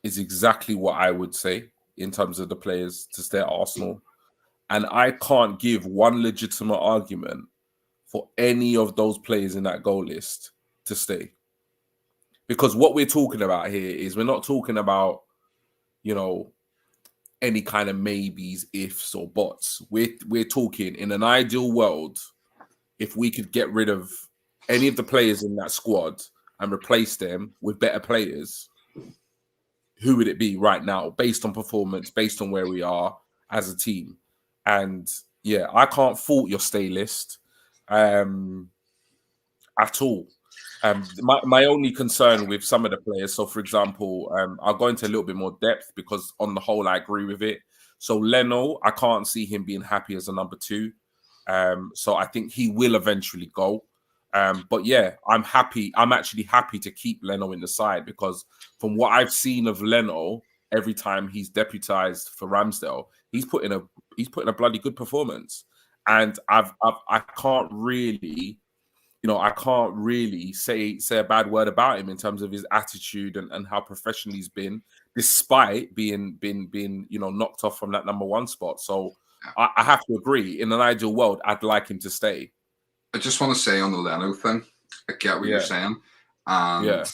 is exactly what I would say in terms of the players to stay at Arsenal. And I can't give one legitimate argument for any of those players in that goal list to stay. Because what we're talking about here is we're not talking about, any kind of maybes, ifs, or buts. We're talking in an ideal world, if we could get rid of any of the players in that squad and replace them with better players, who would it be right now, based on performance, based on where we are as a team? And yeah, I can't fault your stay list at all. My only concern with some of the players, so for example, I'll go into a little bit more depth because on the whole, I agree with it. So Leno, I can't see him being happy as a number 2. So I think he will eventually go. But yeah, I'm happy. I'm actually happy to keep Leno in the side because from what I've seen of Leno, every time he's deputized for Ramsdale, he's put in a bloody good performance. And I can't really say a bad word about him in terms of his attitude and how professional he's been, despite being knocked off from that number 1 spot. So I have to agree. In an ideal world, I'd like him to stay. I just want to say on the Leno thing, I get what you're saying, and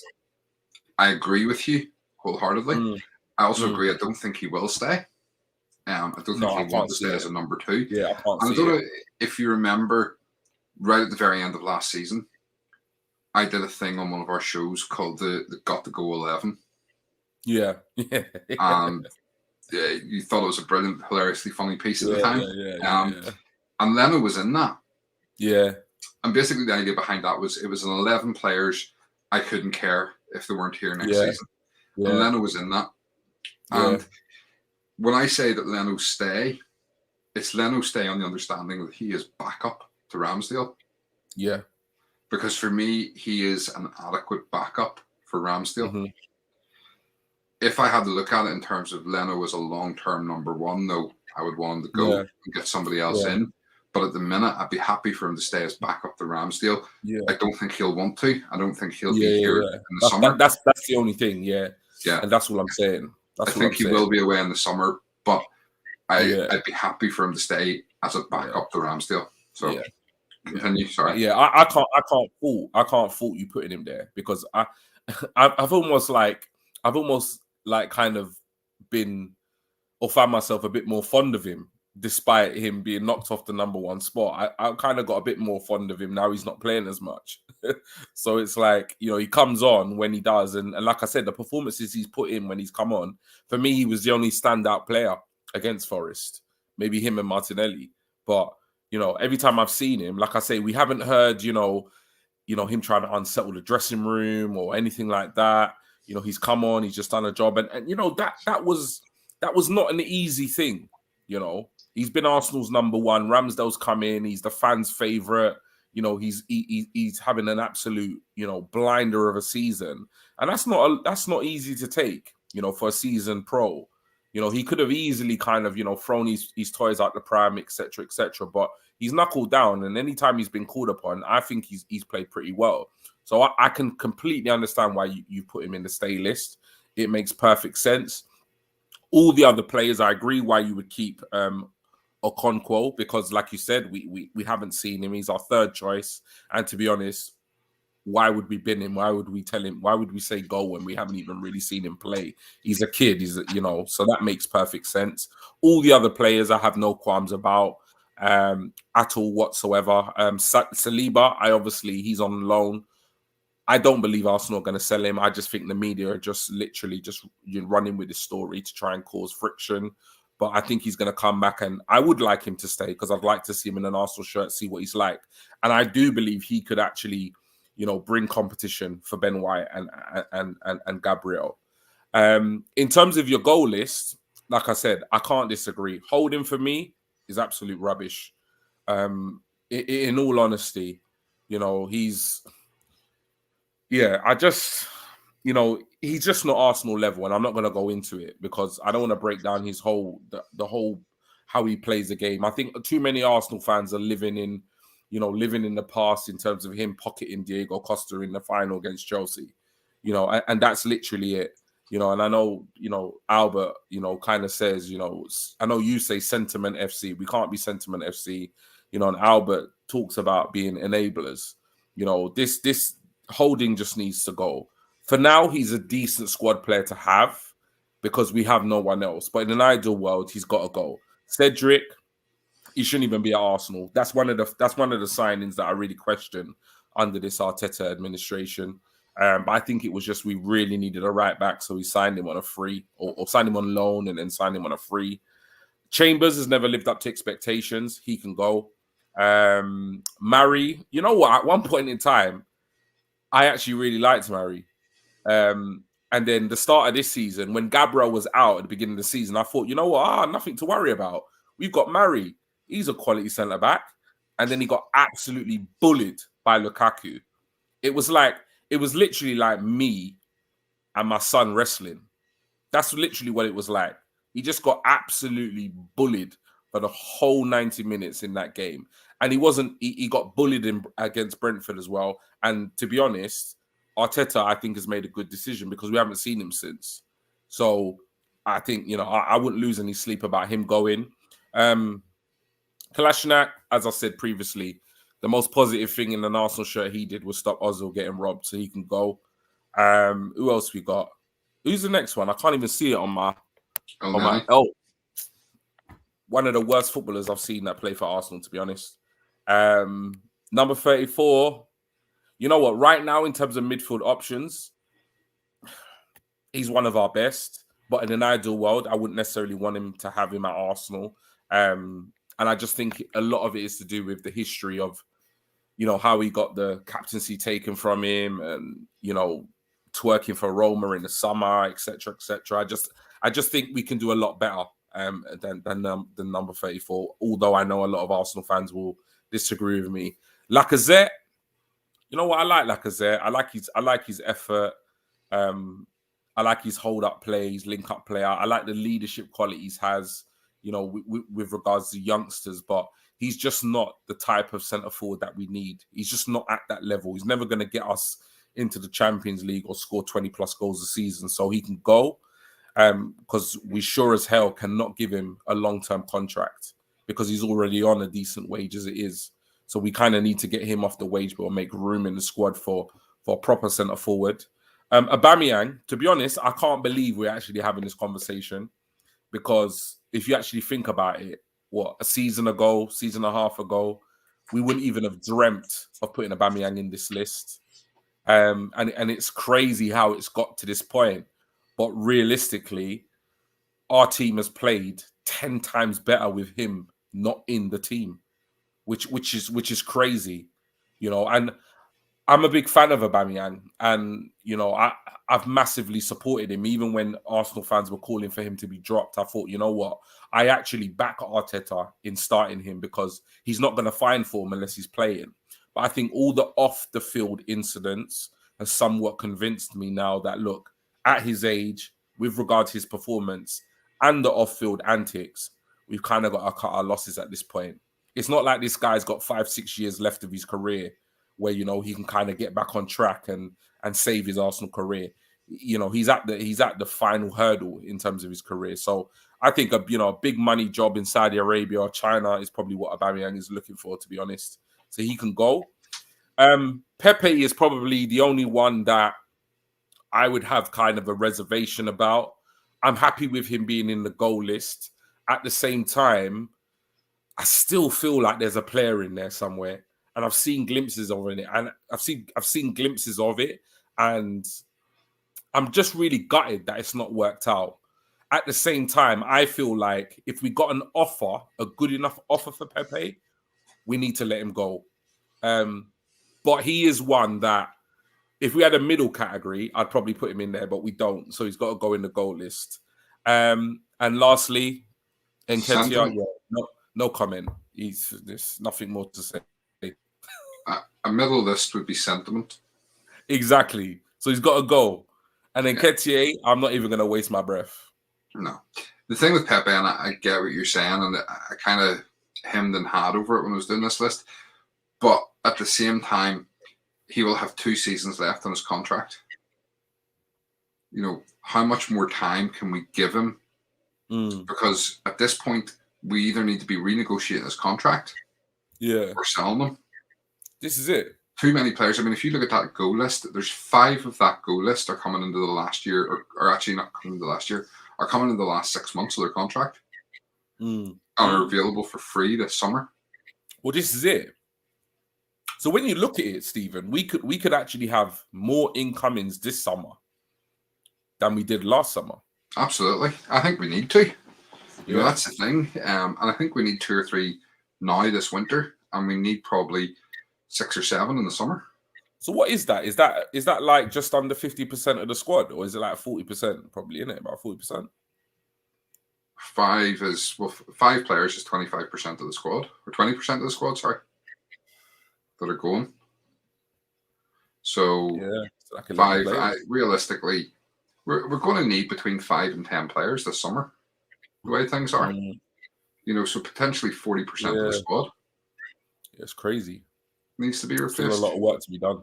I agree with you wholeheartedly. I also agree. I don't think he will stay. I don't think he wants to stay as a number 2. Yeah, I can't see it. If you remember, right at the very end of last season, I did a thing on one of our shows called the Got to Go 11. Yeah. And you thought it was a brilliant, hilariously funny piece at the time. And Leno was in that. Yeah. And basically the idea behind that was it was an 11 players I couldn't care if they weren't here next season. Yeah. And Leno was in that. And when I say that Leno stay, it's Leno stay on the understanding that he is backup to Ramsdale. Yeah. Because for me, he is an adequate backup for Ramsdale. Mm-hmm. If I had to look at it in terms of Leno as a long-term number one, though, I would want him to go and get somebody else in. But at the minute, I'd be happy for him to stay as backup to Ramsdale. Yeah. I don't think he'll want to. I don't think he'll be here in the summer. summer. That's the only thing, yeah. And that's what I'm saying. I think he will be away in the summer, but I'd be happy for him to stay as a backup to Ramsdale. So continue. Sorry. Yeah, I can't fault you putting him there, because I've almost kind of been, or found myself a bit more fond of him, despite him being knocked off the number one spot. I kind of got a bit more fond of him now he's not playing as much. So it's like, you know, he comes on when he does. And like I said, the performances he's put in when he's come on, for me, he was the only standout player against Forest. Maybe him and Martinelli. But, you know, every time I've seen him, like I say, we haven't heard, you know, him trying to unsettle the dressing room or anything like that. You know, he's come on, he's just done a job. And you know, that was not an easy thing, you know. He's been Arsenal's number one. Ramsdale's come in. He's the fans' favourite. You know, he's having an absolute, you know, blinder of a season, and that's not easy to take. You know, for a seasoned pro, you know, he could have easily kind of, you know, thrown his toys out the pram, etc., etc. But he's knuckled down, and anytime he's been called upon, I think he's played pretty well. So I can completely understand why you put him in the stay list. It makes perfect sense. All the other players, I agree why you would keep Okonkwo, because like you said, we haven't seen him. He's our third choice, and to be honest, why would we bin him? Why would we tell him? Why would we say go when we haven't even really seen him play? He's a kid. You know, so that makes perfect sense. All the other players I have no qualms about at all whatsoever. Saliba, he's on loan. I don't believe Arsenal are going to sell him. I just think the media are just literally just running with this story to try and cause friction. But I think he's going to come back, and I would like him to stay, because I'd like to see him in an Arsenal shirt, see what he's like. And I do believe he could actually, you know, bring competition for Ben White and Gabriel. In terms of your goal list, like I said, I can't disagree. Holding for me is absolute rubbish. In all honesty, you know, he's just not Arsenal level, and I'm not going to go into it because I don't want to break down his whole how he plays the game. I think too many Arsenal fans are living in the past in terms of him pocketing Diego Costa in the final against Chelsea, you know, and that's literally it, you know. And I know, you know, Albert, you know, kind of says, you know, I know you say sentiment FC, we can't be sentiment FC, you know, and Albert talks about being enablers, you know. This Holding just needs to go. For now, he's a decent squad player to have because we have no one else. But in an ideal world, he's got to go. Cedric, he shouldn't even be at Arsenal. That's one of the signings that I really question under this Arteta administration. But I think it was just we really needed a right back, so we signed him on a free, or signed him on loan and then signed him on a free. Chambers has never lived up to expectations. He can go. Murray, you know what? At one point in time, I actually really liked Murray. And then the start of this season, when Gabriel was out at the beginning of the season, I thought, you know what? Nothing to worry about. We've got Murray. He's a quality centre-back. And then he got absolutely bullied by Lukaku. It was literally like me and my son wrestling. That's literally what it was like. He just got absolutely bullied for the whole 90 minutes in that game. And he got bullied against Brentford as well. And to be honest, Arteta, I think, has made a good decision because we haven't seen him since. So I think, you know, I wouldn't lose any sleep about him going. Kolasinac, as I said previously, the most positive thing in an Arsenal shirt he did was stop Ozil getting robbed, so he can go. Who else we got? Who's the next one? I can't even see it on my... one of the worst footballers I've seen that play for Arsenal, to be honest. Number 34... You know what? Right now, in terms of midfield options, he's one of our best. But in an ideal world, I wouldn't necessarily want him to have him at Arsenal. And I just think a lot of it is to do with the history of, you know, how he got the captaincy taken from him and, you know, twerking for Roma in the summer, etc., etc. I just think we can do a lot better than number 34. Although I know a lot of Arsenal fans will disagree with me. Lacazette, you know what? I like Lacazette. I like his effort. I like his hold up play, his link up play. I like the leadership qualities has, you know, with regards to youngsters, but he's just not the type of centre forward that we need. He's just not at that level. He's never going to get us into the Champions League or score 20 plus goals a season. So he can go, because we sure as hell cannot give him a long-term contract because he's already on a decent wage as it is. So we kind of need to get him off the wage bill and make room in the squad for a proper centre forward. Aubameyang, to be honest, I can't believe we're actually having this conversation, because if you actually think about it, a season and a half ago, we wouldn't even have dreamt of putting Aubameyang in this list. And it's crazy how it's got to this point. But realistically, our team has played 10 times better with him not in the team, which is crazy, you know. And I'm a big fan of Aubameyang, and you know, I've massively supported him. Even when Arsenal fans were calling for him to be dropped, I thought, you know what, I actually back Arteta in starting him because he's not going to find form unless he's playing. But I think all the off the field incidents has somewhat convinced me now that, look, at his age, with regard to his performance and the off field antics, we've kind of got to cut our losses at this point. It's not like this guy's got 5-6 years left of his career where, you know, he can kind of get back on track and save his Arsenal career. You know, he's at the final hurdle in terms of his career. So I think a big money job in Saudi Arabia or China is probably what Aubameyang is looking for, to be honest. So he can go. Pepe is probably the only one that I would have kind of a reservation about. I'm happy with him being in the goal list. At the same time, I still feel like there's a player in there somewhere. And I've seen glimpses of it, and I've seen glimpses of it, and I'm just really gutted that it's not worked out. At the same time, I feel like if we got a good enough offer for Pepe, we need to let him go. But he is one that, if we had a middle category, I'd probably put him in there, but we don't. So he's got to go in the goal list. And lastly, Nketiah, no comment. There's nothing more to say. A middle list would be sentiment. Exactly. So he's got to go. And then Nketiah, I'm not even going to waste my breath. No. The thing with Pepe, and I get what you're saying, and I kind of hemmed and hawed over it when I was doing this list, but at the same time, he will have 2 seasons left on his contract. You know, how much more time can we give him? Because at this point, we either need to be renegotiating his contract or selling him. This is it. Too many players. I mean, if you look at that goal list, there's 5 of that goal list are coming into the last year, or actually not coming into the last year, are coming into the last 6 months of their contract and are available for free this summer. Well, this is it. So when you look at it, Stephen, we could actually have more incomings this summer than we did last summer. Absolutely. I think we need to. You know, that's the thing. And I think we need 2 or 3 now this winter, and we need probably 6 or 7 in the summer. So what is that? Is that like just under 50% of the squad, or is it like 40%? Probably, isn't it? About 40%. 5 players is 25% of the squad, or 20% of the squad, sorry, that are going. So like 5, realistically, we're going to need between 5 and 10 players this summer, the way things are. You know, so potentially 40% of the squad. It's crazy. Needs to be replaced. Still a lot of work to be done.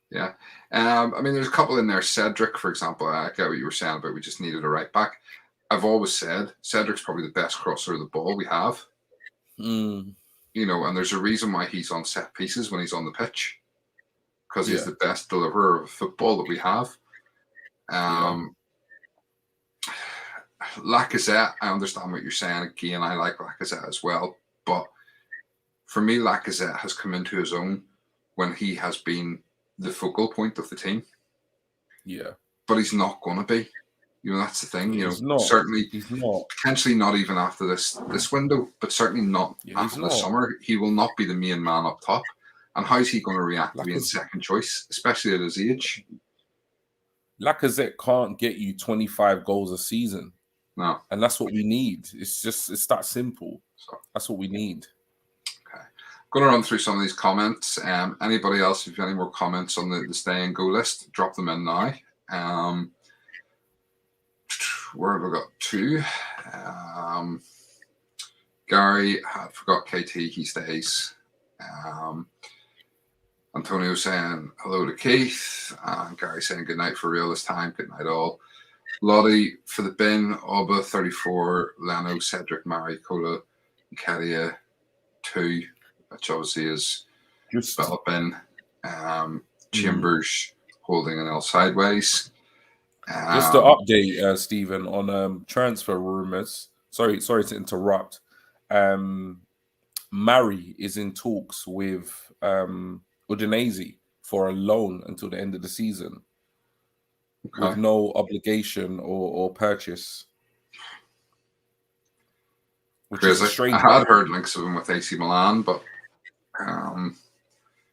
Yeah. I mean, there's a couple in there. Cedric, for example, I get what you were saying about we just needed a right back. I've always said Cedric's probably the best crosser of the ball we have. You know, and there's a reason why he's on set pieces when he's on the pitch, because he's the best deliverer of football that we have. Lacazette, I understand what you're saying. Again, I like Lacazette as well, but for me, Lacazette has come into his own when he has been the focal point of the team. Yeah. But he's not going to be. You know, that's the thing. Certainly, he's not. Potentially not even after this window, but certainly not after the summer. He will not be the main man up top. And how's he going to react to being second choice, especially at his age? Lacazette can't get you 25 goals a season. No. And that's what we need. It's that simple. So, that's what we need. Okay. Going to run through some of these comments. Anybody else, if you have any more comments on the stay and go list, drop them in now. Where have we got 2? Gary had forgot KT, he stays. Antonio saying hello to Keith, and Gary saying good night for real this time. Good night all. Lottie for the bin, Oba 34, Leno, Cedric, Mari, Cola, Kadia 2, which obviously is Bella bin, Chambers holding an L sideways. Just to update, Stephen, on transfer rumours. Sorry to interrupt. Mari is in talks with Udinese for a loan until the end of the season, with no obligation or purchase. Which is a strange. I had heard links of him with AC Milan, but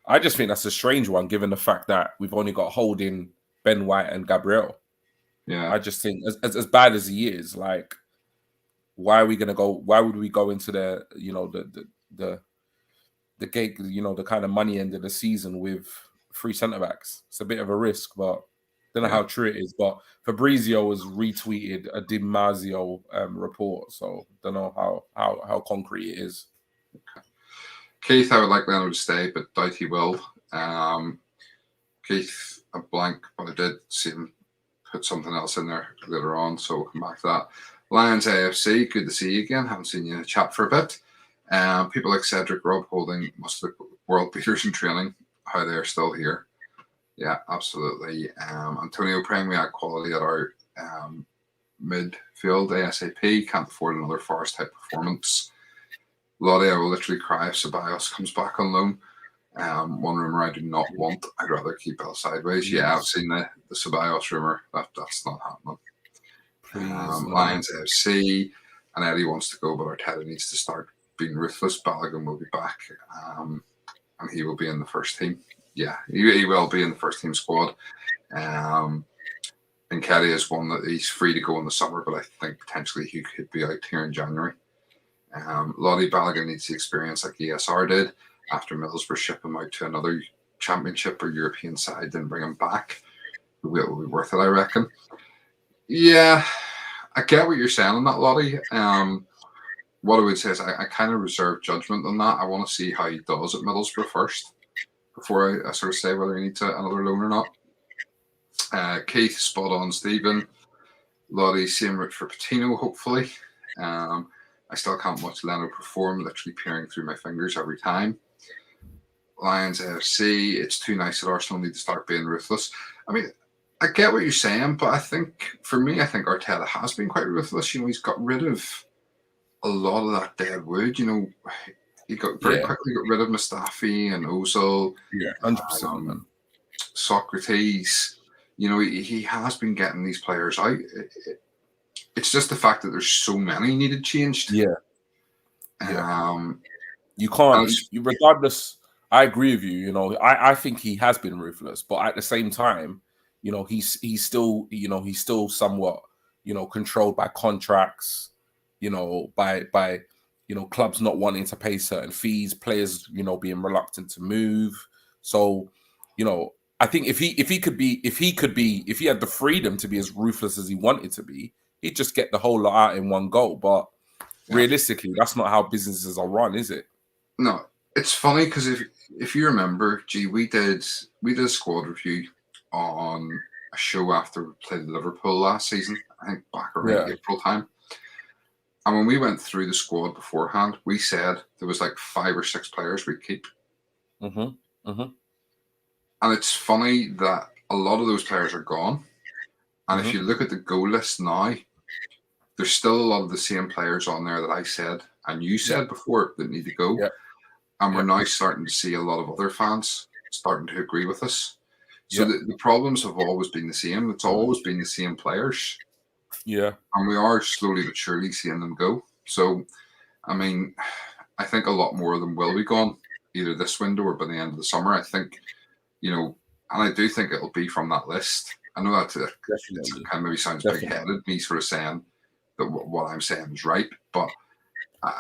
I just think that's a strange one, given the fact that we've only got Holding, Ben White, and Gabriel. Yeah, I just think as bad as he is, like, why are we gonna go? Why would we go into the gate, the kind of money end of the season with 3 centre backs? It's a bit of a risk, but don't know how true it is. But Fabrizio has retweeted a Di Marzio report, so don't know how concrete it is. Okay. Keith, I would like Leno to stay, but doubt he will. Keith, a blank, but I did see him put something else in there later on, so we'll come back to that. Lions AFC, good to see you again. Haven't seen you in a chat for a bit. People like Cedric, Rob Holding must look world beaters in training, how they're still here. Yeah, absolutely. Antonio praying we had quality at our midfield ASAP. Can't afford another Forest type performance. Lottie, I will literally cry if Ceballos comes back on loan. One rumour I do not want. I'd rather keep El sideways. Yeah, I've seen the Ceballos rumour. That's not happening. Lions AFC, and Eddie wants to go, but Arteta needs to start being ruthless. Balogun will be back, and he will be in the first team. Yeah, he will be in the first team squad. And Keddy is one that he's free to go in the summer, but I think potentially he could be out here in January. Lottie, Balogun needs the experience like ESR did after Middlesbrough ship him out to another championship or European side, then bring him back. It will be worth it, I reckon. Yeah, I get what you're saying on that, Lottie. What I would say is I kind of reserve judgment on that. I want to see how he does at Middlesbrough first before I sort of say whether he needs another loan or not. Keith, spot on, Stephen. Lottie, same route for Patino, hopefully. I still can't watch Leno perform, literally peering through my fingers every time. Lions AFC, it's too nice that Arsenal need to start being ruthless. I mean, I get what you're saying, but I think Arteta has been quite ruthless. He's got rid of a lot of that dead wood. He got very quickly got rid of Mustafi and Ozil. Yeah, 100%. Socrates. He has been getting these players out. It's just the fact that there's so many needed changed. Yeah. You can't. Regardless, I agree with you. I think he has been ruthless, but at the same time, he's still somewhat controlled by contracts. By clubs not wanting to pay certain fees, players being reluctant to move. So I think if he had the freedom to be as ruthless as he wanted to be, he'd just get the whole lot out in one go. But realistically, that's not how businesses are run, is it? No, it's funny because if you remember, we did a squad review on a show after we played Liverpool last season. I think back around April time. And when we went through the squad beforehand, we said there was like 5 or 6 players we'd keep. And it's funny that a lot of those players are gone. And if you look at the goal list now, there's still a lot of the same players on there that I said and you said before that need to go. And we're now starting to see a lot of other fans starting to agree with us. So the problems have always been the same. It's always been the same players. Yeah. And we are slowly but surely seeing them go. So, I mean, I think a lot more of them will be gone either this window or by the end of the summer. I think, and I do think it'll be from that list. I know that it kind of maybe sounds big-headed, me sort of saying that what I'm saying is right, but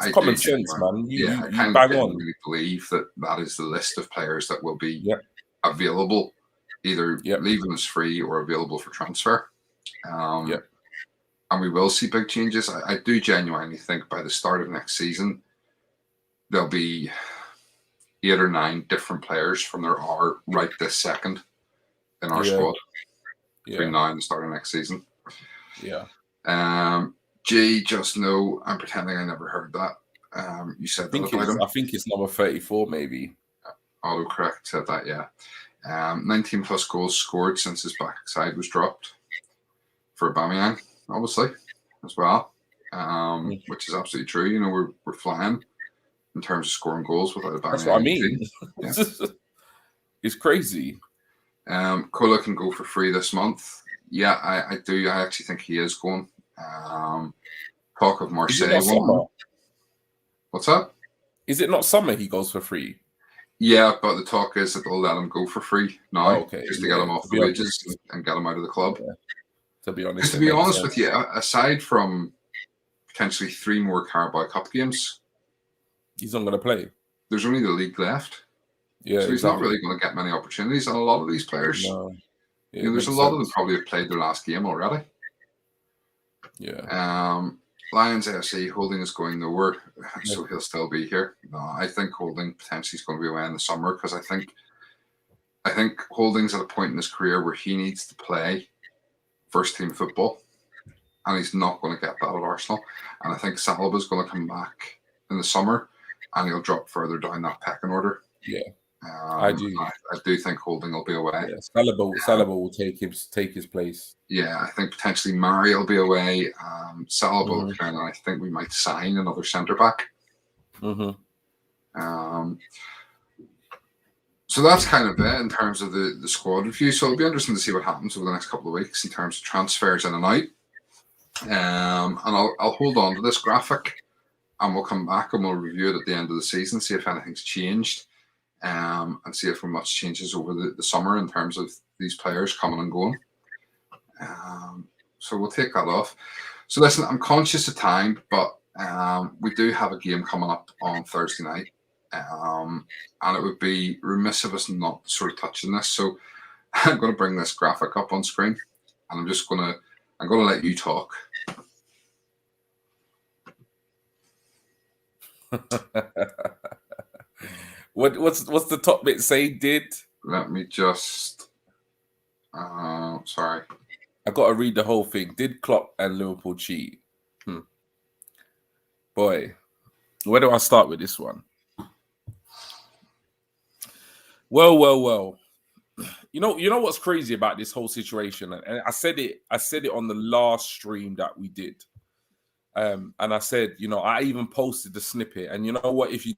It's common sense, man. I You kind bang of on. really believe that is the list of players that will be Yep. available, either Yep. leaving us free or available for transfer. Yep. And we will see big changes. I do genuinely think by the start of next season, there'll be 8 or 9 different players from there are right this second in our squad between now and the start of next season. Yeah. G, just know I'm pretending I never heard that. You said that about him. I think it's number 34, maybe. Autocorrect said that, yeah. 19 plus goals scored since his backside was dropped for Aubameyang, obviously, as well. Which is absolutely true. You know, we're flying in terms of scoring goals without Aubameyang. That's what I mean. Yeah. It's crazy. Kola can go for free this month. Yeah, I do. I actually think he is going. Talk of Marseille. What's that? Is it not summer he goes for free? Yeah, but the talk is that they'll let him go for free now, just to get him off the wages and get him out of the club. Yeah. To be honest, with you, aside from potentially 3 more Carabao Cup games, he's not going to play. There's only the league left. Yeah, so he's not really going to get many opportunities. And a lot of these players, there's a lot of them probably have played their last game already. Yeah. Lions AFC, Holding is going nowhere, so he'll still be here. No, I think Holding potentially is going to be away in the summer because I think Holding's at a point in his career where he needs to play first team football, and he's not going to get that at Arsenal. And I think Saliba's going to come back in the summer, and he'll drop further down that pecking order. Yeah. I do. I do think Holding will be away. Yeah, Saliba will take his place. Yeah, I think potentially Mari will be away. Saliba will return, and I think we might sign another centre back. So that's kind of it in terms of the squad review. So it'll be interesting to see what happens over the next couple of weeks in terms of transfers in and out. And I'll hold on to this graphic, and we'll come back and we'll review it at the end of the season, see if anything's changed. And see if much changes over the summer in terms of these players coming and going. So we'll take that off. So listen, I'm conscious of time, but we do have a game coming up on Thursday night. And it would be remiss of us not sort of touching this. So I'm going to bring this graphic up on screen, and I'm going to let you talk. What's the top bit say? Did let me just sorry, I got to read the whole thing. Did Klopp and Liverpool cheat? Boy, where do I start with this one? Well. You know what's crazy about this whole situation, and I said it on the last stream that we did, and I said, I even posted the snippet, and you know what? If you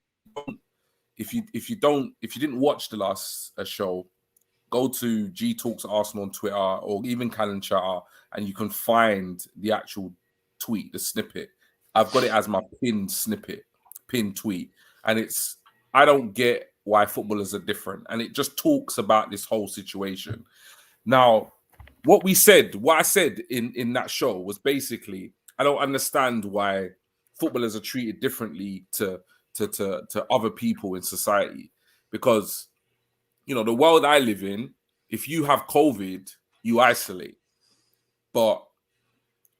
didn't watch the last show, go to G Talks Arsenal on Twitter or even Callan Chatter, and you can find the actual tweet, the snippet. I've got it as my pinned tweet, and I don't get why footballers are different, and it just talks about this whole situation. Now, what I said in that show was basically, I don't understand why footballers are treated differently to other people in society, because the world I live in, if you have COVID, you isolate, but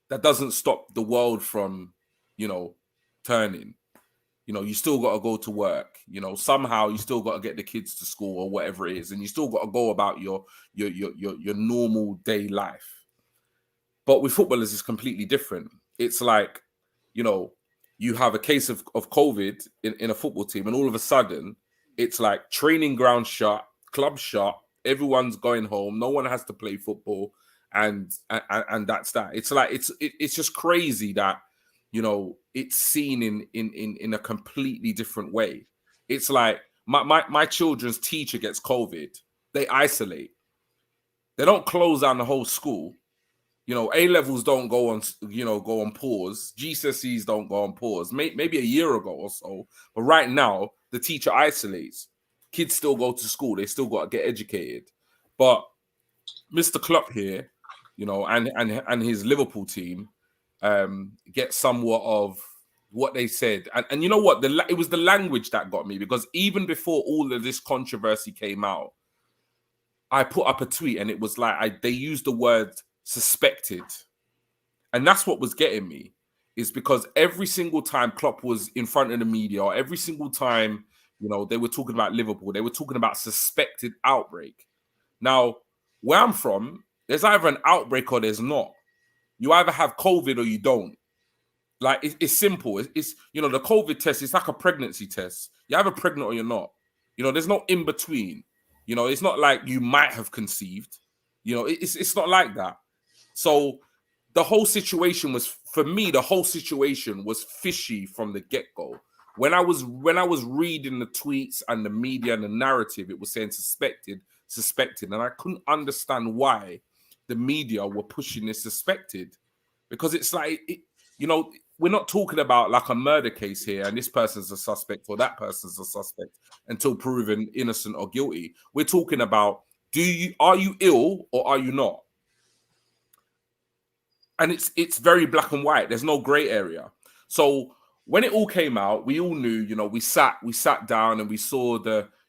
that doesn't stop the world from turning. You still got to go to work. Somehow you still got to get the kids to school or whatever it is, and you still got to go about your normal day life. But with footballers, it's completely different. It's like, you have a case of COVID in a football team, and all of a sudden, it's like training ground shut, club shut, everyone's going home, no one has to play football, and that's that. It's like it's just crazy that it's seen in a completely different way. It's like my children's teacher gets COVID, they isolate, they don't close down the whole school. A levels don't go on pause. GCSEs don't go on pause. Maybe a year ago or so, but right now the teacher isolates. Kids still go to school. They still got to get educated. But Mr. Klopp here, and his Liverpool team, get somewhat of what they said. And you know what? It was the language that got me, because even before all of this controversy came out, I put up a tweet and it was like they used the word suspected. And that's what was getting me, is because every single time Klopp was in front of the media, or every single time, they were talking about Liverpool, they were talking about suspected outbreak. Now, where I'm from, there's either an outbreak or there's not. You either have COVID or you don't. Like, it's simple. It's the COVID test, it's like a pregnancy test. You're either pregnant or you're not. There's no in between. It's not like you might have conceived. It's not like that. So the whole situation was, for me, the whole situation was fishy from the get-go. When I was reading the tweets and the media and the narrative, it was saying suspected, and I couldn't understand why the media were pushing this suspected, because it's like, we're not talking about like a murder case here and this person's a suspect or that person's a suspect until proven innocent or guilty. We're talking about, are you ill or are you not? And it's very black and white. There's no gray area. So when it all came out, we all knew, we sat down and we saw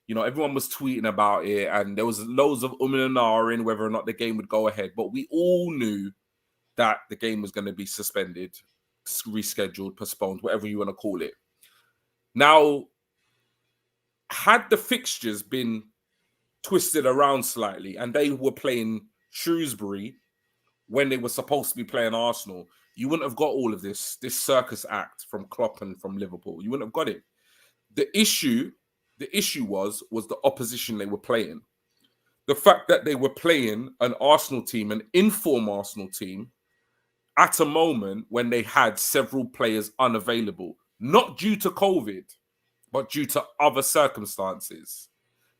everyone was tweeting about it, and there was loads of and ahhing whether or not the game would go ahead. But we all knew that the game was going to be suspended, rescheduled, postponed, whatever you want to call it. Now, had the fixtures been twisted around slightly and they were playing Shrewsbury when they were supposed to be playing Arsenal, you wouldn't have got all of this circus act from Klopp and from Liverpool. You wouldn't have got it. The issue was the opposition they were playing. The fact that they were playing an Arsenal team, an inform Arsenal team, at a moment when they had several players unavailable, not due to COVID, but due to other circumstances.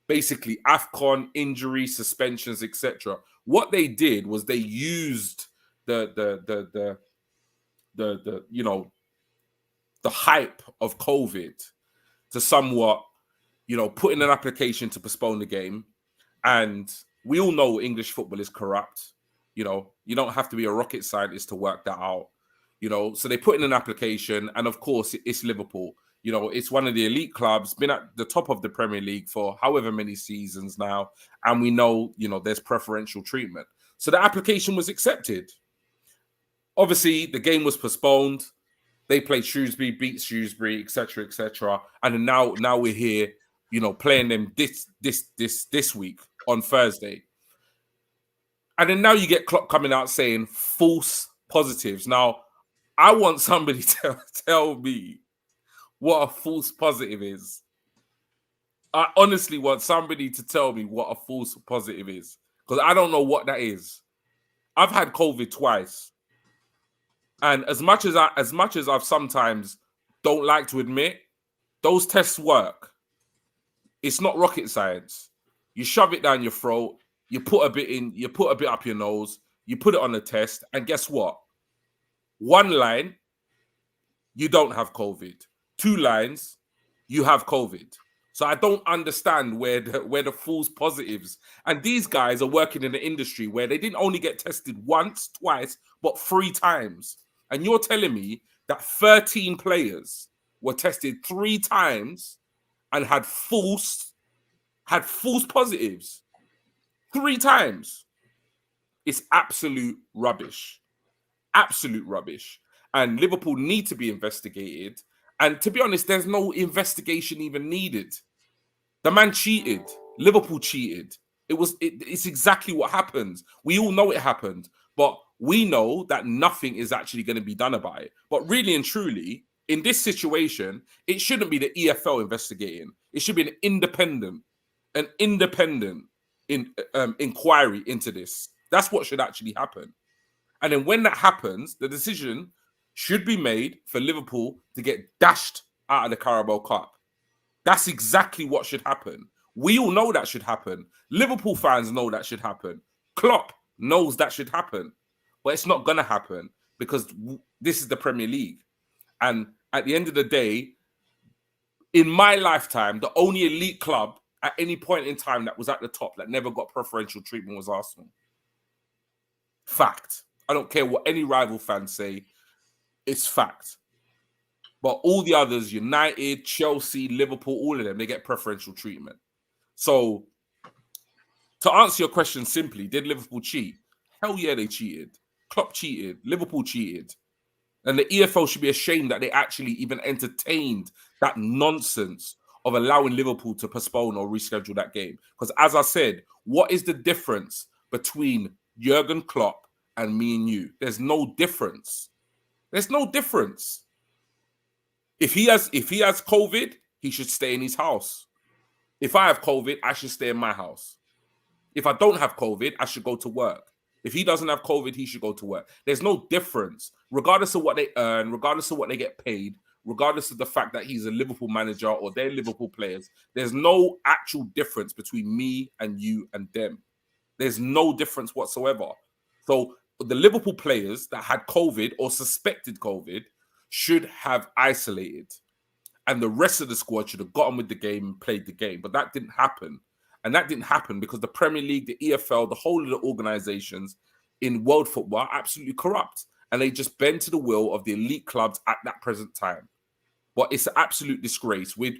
Basically, AFCON, injury, suspensions, etc. What they did was they used the hype of COVID to somewhat, put in an application to postpone the game. And we all know English football is corrupt. You don't have to be a rocket scientist to work that out. So they put in an application, and of course it's Liverpool. It's one of the elite clubs, been at the top of the Premier League for however many seasons now. And we know, there's preferential treatment. So the application was accepted. Obviously, the game was postponed. They played Shrewsbury, beat Shrewsbury, etc., etc. And now we're here, playing them this week on Thursday. And then now you get Klopp coming out saying false positives. Now, I want somebody to tell me what a false positive is. I honestly want somebody to tell me what a false positive is, because I don't know what that is. I've had COVID twice. And as much as I've sometimes don't like to admit, those tests work. It's not rocket science. You shove it down your throat, you put a bit up your nose, you put it on the test, and guess what? One line, you don't have COVID. 2 lines, you have COVID. So I don't understand where the false positives. And these guys are working in an industry where they didn't only get tested once, twice, but 3 times. And you're telling me that 13 players were tested 3 times and had false positives 3 times. It's absolute rubbish. Absolute rubbish. And Liverpool need to be investigated. And to be honest, there's no investigation even needed. The man cheated. Liverpool cheated. It's exactly what happened. We all know it happened. But we know that nothing is actually going to be done about it. But really and truly, in this situation, it shouldn't be the EFL investigating. It should be an independent inquiry into this. That's what should actually happen. And then when that happens, the decision should be made for Liverpool to get dashed out of the Carabao Cup. That's exactly what should happen. We all know that should happen. Liverpool fans know that should happen. Klopp knows that should happen. But it's not going to happen because this is the Premier League. And at the end of the day, in my lifetime, the only elite club at any point in time that was at the top that never got preferential treatment was Arsenal. Fact. I don't care what any rival fans say. It's fact. But all the others, United, Chelsea, Liverpool, all of them, they get preferential treatment. So, to answer your question simply, did Liverpool cheat? Hell yeah, they cheated. Klopp cheated. Liverpool cheated. And the EFL should be ashamed that they actually even entertained that nonsense of allowing Liverpool to postpone or reschedule that game. Because as I said, what is the difference between Jurgen Klopp and me and you? There's no difference. There's no difference. If he has COVID, he should stay in his house. If I have COVID, I should stay in my house. If I don't have COVID, I should go to work. If he doesn't have COVID, he should go to work. There's no difference, regardless of what they earn, regardless of what they get paid, regardless of the fact that he's a Liverpool manager or they're Liverpool players. There's no actual difference between me and you and them. There's no difference whatsoever. So the Liverpool players that had COVID or suspected COVID should have isolated. And the rest of the squad should have gotten with the game and played the game. But that didn't happen. And that didn't happen because the Premier League, the EFL, the whole of the organizations in world football are absolutely corrupt. And they just bend to the will of the elite clubs at that present time. But it's an absolute disgrace. We're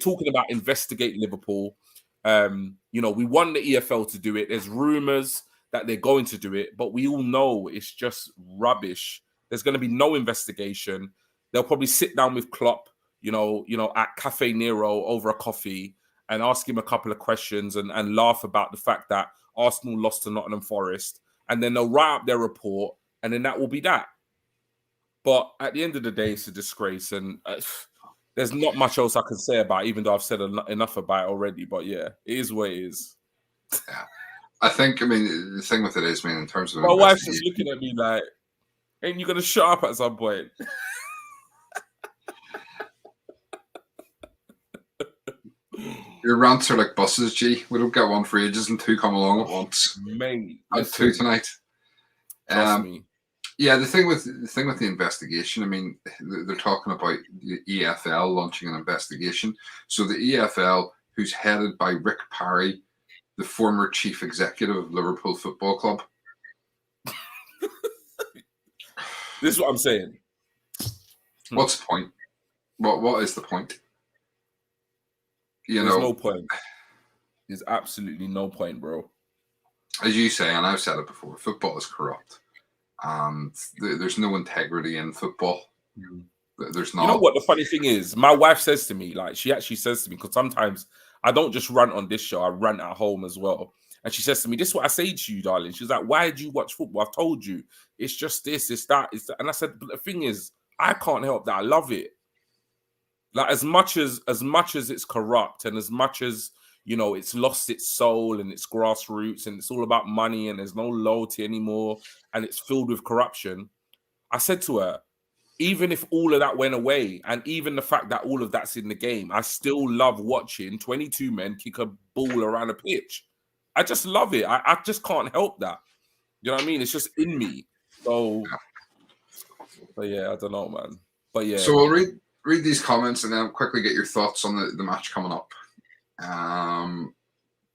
talking about investigate Liverpool. We want the EFL to do it. There's rumors that they're going to do it, but we all know it's just rubbish. There's going to be no investigation. They'll probably sit down with Klopp, at Cafe Nero over a coffee and ask him a couple of questions and laugh about the fact that Arsenal lost to Nottingham Forest. And then they'll write up their report, and then that will be that. But at the end of the day, it's a disgrace. And there's not much else I can say about it, even though I've said enough about it already. But yeah, it is what it is. Yeah. I think, the thing with it is, in terms of... My wife's just looking at me like, ain't you going to shut up at some point? Your rants are like buses, G. We don't get one for ages and two come along at once. Mate, and two tonight. Trust me. Yeah, the thing with the investigation, they're talking about the EFL launching an investigation. So the EFL, who's headed by Rick Parry, the former chief executive of Liverpool Football Club. This is what I'm saying. What's the point? What is the point? There's no point. There's absolutely no point, bro. As you say, and I've said it before, football is corrupt. There's no integrity in football. There's not. You know what the funny thing is? My wife says to me, she actually says to me, because sometimes I don't just rant on this show, I rant at home as well. And she says to me, this is what I say to you, darling. She's like, why do you watch football? I've told you. It's just this, it's that, it's that. And I said, but the thing is, I can't help that. I love it. Like, as much as it's corrupt and as much as, it's lost its soul and its grassroots and it's all about money and there's no loyalty anymore and it's filled with corruption, I said to her, even if all of that went away and even the fact that all of that's in the game, I still love watching 22 men kick a ball around a pitch. I just love it. I just can't help that. You know what I mean? It's just in me. So, but yeah, I don't know, man. But yeah. So we'll read these comments and then quickly get your thoughts on the match coming up.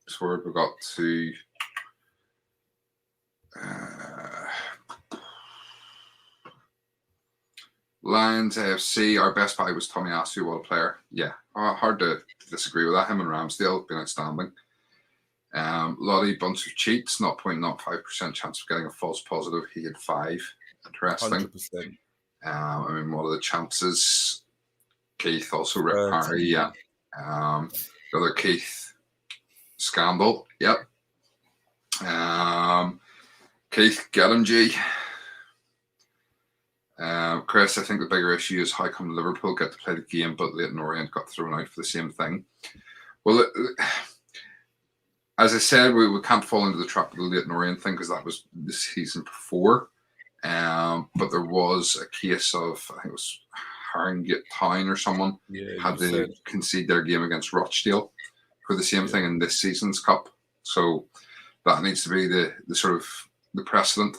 So where we got to Lions AFC. Our best buy was Tommy Asu, what a player. Yeah, hard to disagree with that. Him and Ramsdale have been outstanding. Lottie, bunch of cheats, 0.05% chance of getting a false positive. He had 5. Interesting. 100%. What are the chances? Keith also Rick Parry, yeah. The other Keith scandal, yep. Keith, get him, G. Chris, I think the bigger issue is how come Liverpool get to play the game, but Leyton Orient got thrown out for the same thing. Well, as I said, we can't fall into the trap of the Leyton Orient thing because that was the season before. But there was a case of, I think it was Haringey Town or someone had to concede their game against Rochdale for the same thing in this season's cup. So that needs to be the sort of the precedent.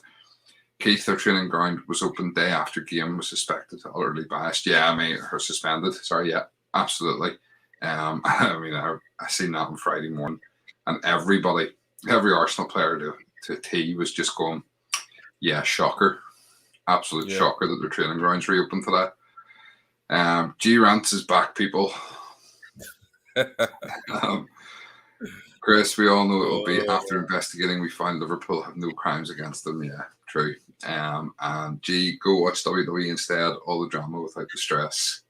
Keith, their training ground was open day after game, was suspected utterly biased. Yeah, her suspended. Sorry, yeah, absolutely. I seen that on Friday morning, and every Arsenal player to a T was just going, yeah, shocker. Absolute shocker that their training grounds reopened today. G Rants is back, people. Chris, we all know it will be after investigating. We find Liverpool have no crimes against them. Yeah, true. And G, go watch WWE instead. All the drama without the stress.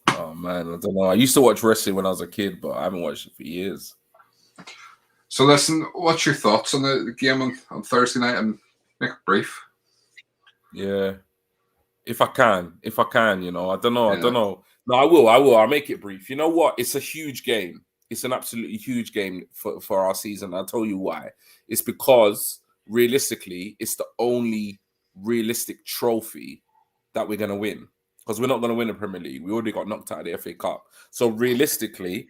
Oh man, I don't know. I used to watch wrestling when I was a kid, but I haven't watched it for years. So listen, what's your thoughts on the game on Thursday night? And make it brief. Yeah, if I can, I don't know. No, I will. I'll make it brief. You know what? It's a huge game. It's an absolutely huge game for our season. I'll tell you why. It's because realistically, it's the only realistic trophy that we're going to win. Because we're not going to win the Premier League. We already got knocked out of the FA Cup. So realistically,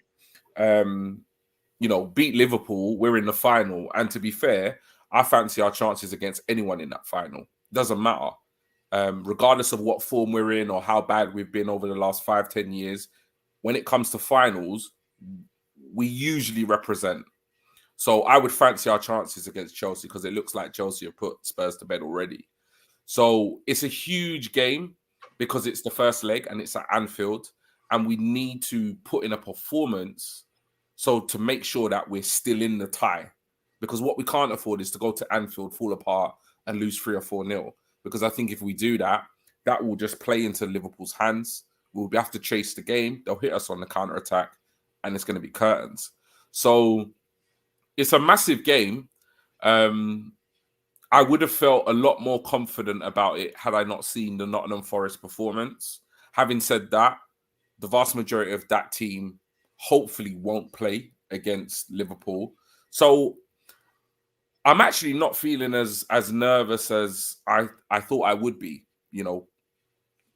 beat Liverpool, we're in the final. And to be fair, I fancy our chances against anyone in that final. Doesn't matter. Regardless of what form we're in or how bad we've been over the last 5-10 years, when it comes to finals, we usually represent. So I would fancy our chances against Chelsea because it looks like Chelsea have put Spurs to bed already. So it's a huge game because it's the first leg and it's at Anfield, and we need to put in a performance so to make sure that we're still in the tie. Because what we can't afford is to go to Anfield, fall apart, and lose 3 or 4-0. Because I think if we do that, that will just play into Liverpool's hands. We'll have to chase the game. They'll hit us on the counter-attack, and it's going to be curtains. So it's a massive game. I would have felt a lot more confident about it had I not seen the Nottingham Forest performance. Having said that, the vast majority of that team hopefully won't play against Liverpool. So I'm actually not feeling as nervous as I thought I would be,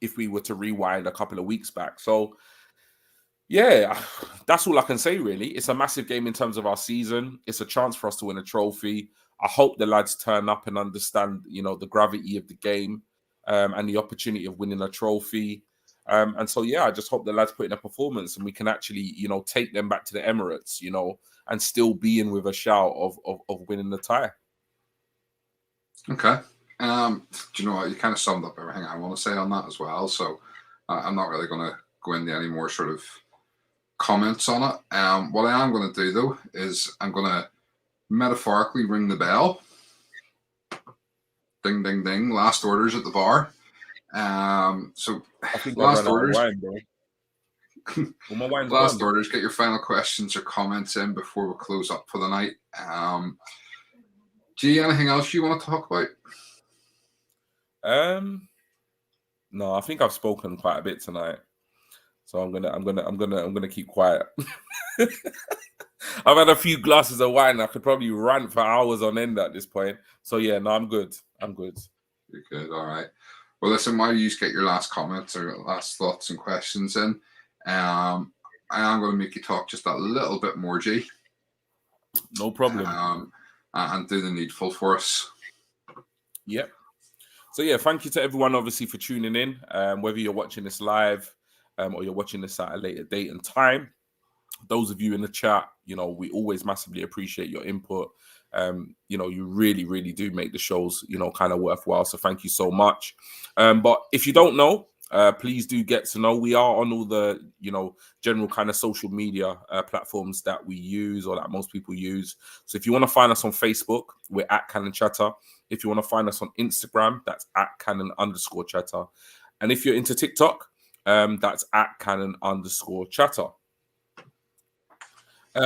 if we were to rewind a couple of weeks back. So, yeah, that's all I can say, really. It's a massive game in terms of our season. It's a chance for us to win a trophy. I hope the lads turn up and understand, the gravity of the game and the opportunity of winning a trophy. And so, yeah, I just hope the lads put in a performance and we can actually, take them back to the Emirates, and still be in with a shout of winning the tie. Okay. Do you know what? You kind of summed up everything I want to say on that as well. So I'm not really going to go into any more sort of comments on it. What I am going to do, though, is I'm going to metaphorically ring the bell. Ding, ding, ding. Last orders at the bar. So I think last orders. Wine, bro. Well, my wine's last gone. orders. Get your final questions or comments in before we close up for the night. G, anything else you want to talk about? No, I think I've spoken quite a bit tonight, so I'm gonna keep quiet. I've had a few glasses of wine. I could probably rant for hours on end at this point. So yeah, no, I'm good. You're good. All right. Well, listen, while you get your last comments or last thoughts and questions in, I am going to make you talk just a little bit more, G. No problem. And do the needful for us. Yep. So yeah, thank you to everyone, obviously, for tuning in. Whether you're watching this live or you're watching this at a later date and time. Those of you in the chat, we always massively appreciate your input. You really, really do make the shows, kind of worthwhile. So thank you so much. But if you don't know, please do get to know. We are on all the, general kind of social media platforms that we use or that most people use. So if you want to find us on Facebook, we're at Cannon Chatter. If you want to find us on Instagram, that's at Cannon_Chatter. And if you're into TikTok, that's at Cannon_Chatter.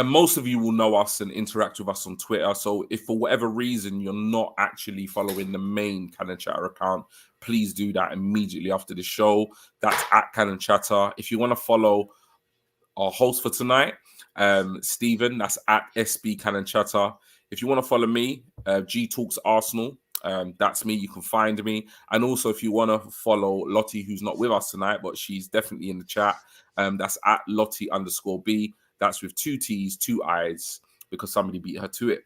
Most of you will know us and interact with us on Twitter. So if for whatever reason you're not actually following the main Cannon Chatter account, please do that immediately after the show. That's at Cannon Chatter. If you want to follow our host for tonight, Stephen, that's at SB Cannon Chatter. If you want to follow me, G Talks Arsenal, that's me. You can find me. And also if you want to follow Lottie, who's not with us tonight, but she's definitely in the chat, that's at Lottie_B. That's with 2 T's, 2 I's, because somebody beat her to it.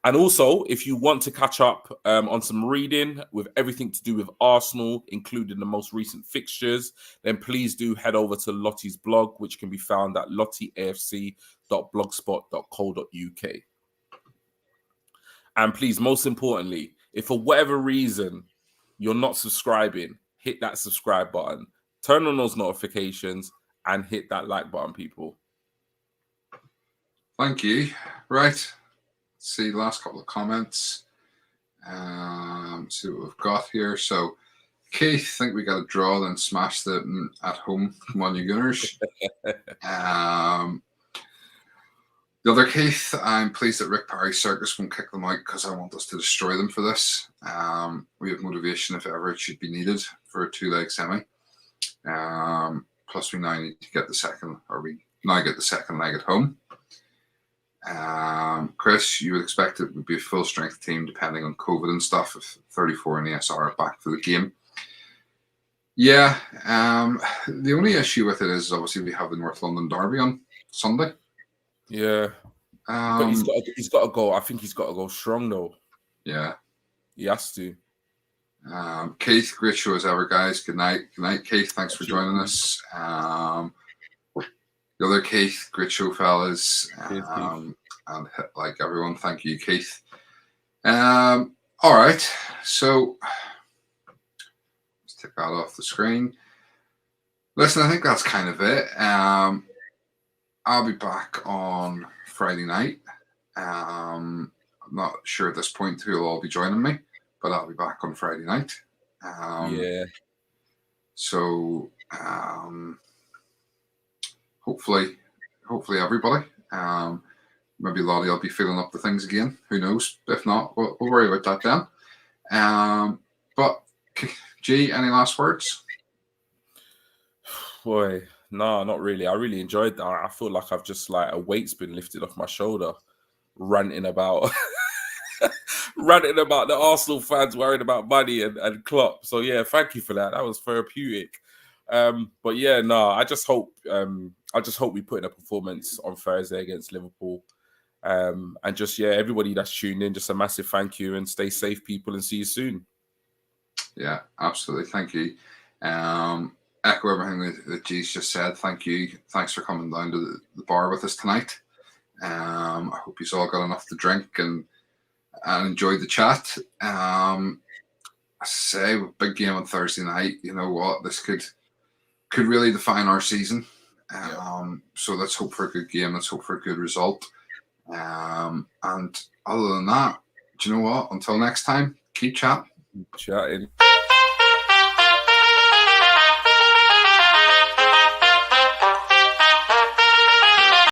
And also, if you want to catch up on some reading with everything to do with Arsenal, including the most recent fixtures, then please do head over to Lottie's blog, which can be found at lottieafc.blogspot.co.uk. And please, most importantly, if for whatever reason you're not subscribing, hit that subscribe button, turn on those notifications, and hit that like button, people. Thank you. Right. Let's see the last couple of comments. See what we've got here. So, Keith, think we got a draw, then smash them at home. Come on, you Gunners. The other Keith, I'm pleased that Rick Parry's circus won't kick them out because I want us to destroy them for this. We have motivation if ever it should be needed for a 2-leg semi. Plus, we now need to get the second, or we now get the second leg at home. Chris, you would expect it would be a full strength team depending on COVID and stuff if 34 and ASR are back for the game. Yeah, the only issue with it is obviously we have the North London Derby on Sunday. Yeah, but he's got to go. I think he's got to go strong though. Yeah, he has to. Keith, great show as ever, guys. Good night, Keith. Thanks for joining us. The other Keith, great show, fellas. And like everyone, thank you, Keith. All right, so let's take that off the screen. Listen, I think that's kind of it. I'll be back on Friday night. I'm not sure at this point who will all be joining me, but I'll be back on Friday night. Yeah. So hopefully everybody. Maybe Lottie will be filling up the things again. Who knows? If not, we'll worry about that then. But G, any last words? Boy, no, not really. I really enjoyed that. I feel like I've just like a weight's been lifted off my shoulder, ranting about the Arsenal fans worried about money and Klopp. So yeah, thank you for that. That was therapeutic. But yeah, no, I just hope we put in a performance on Thursday against Liverpool. And just everybody that's tuned in, just a massive thank you and stay safe, people, and see you soon. Yeah, absolutely. Thank you. Echo everything that G's just said. Thank you. Thanks for coming down to the bar with us tonight. I hope you've all got enough to drink and enjoyed the chat. I say, big game on Thursday night. You know what? This could really define our season. So let's hope for a good game. Let's hope for a good result. And other than that, do you know what? Until next time, keep chatting.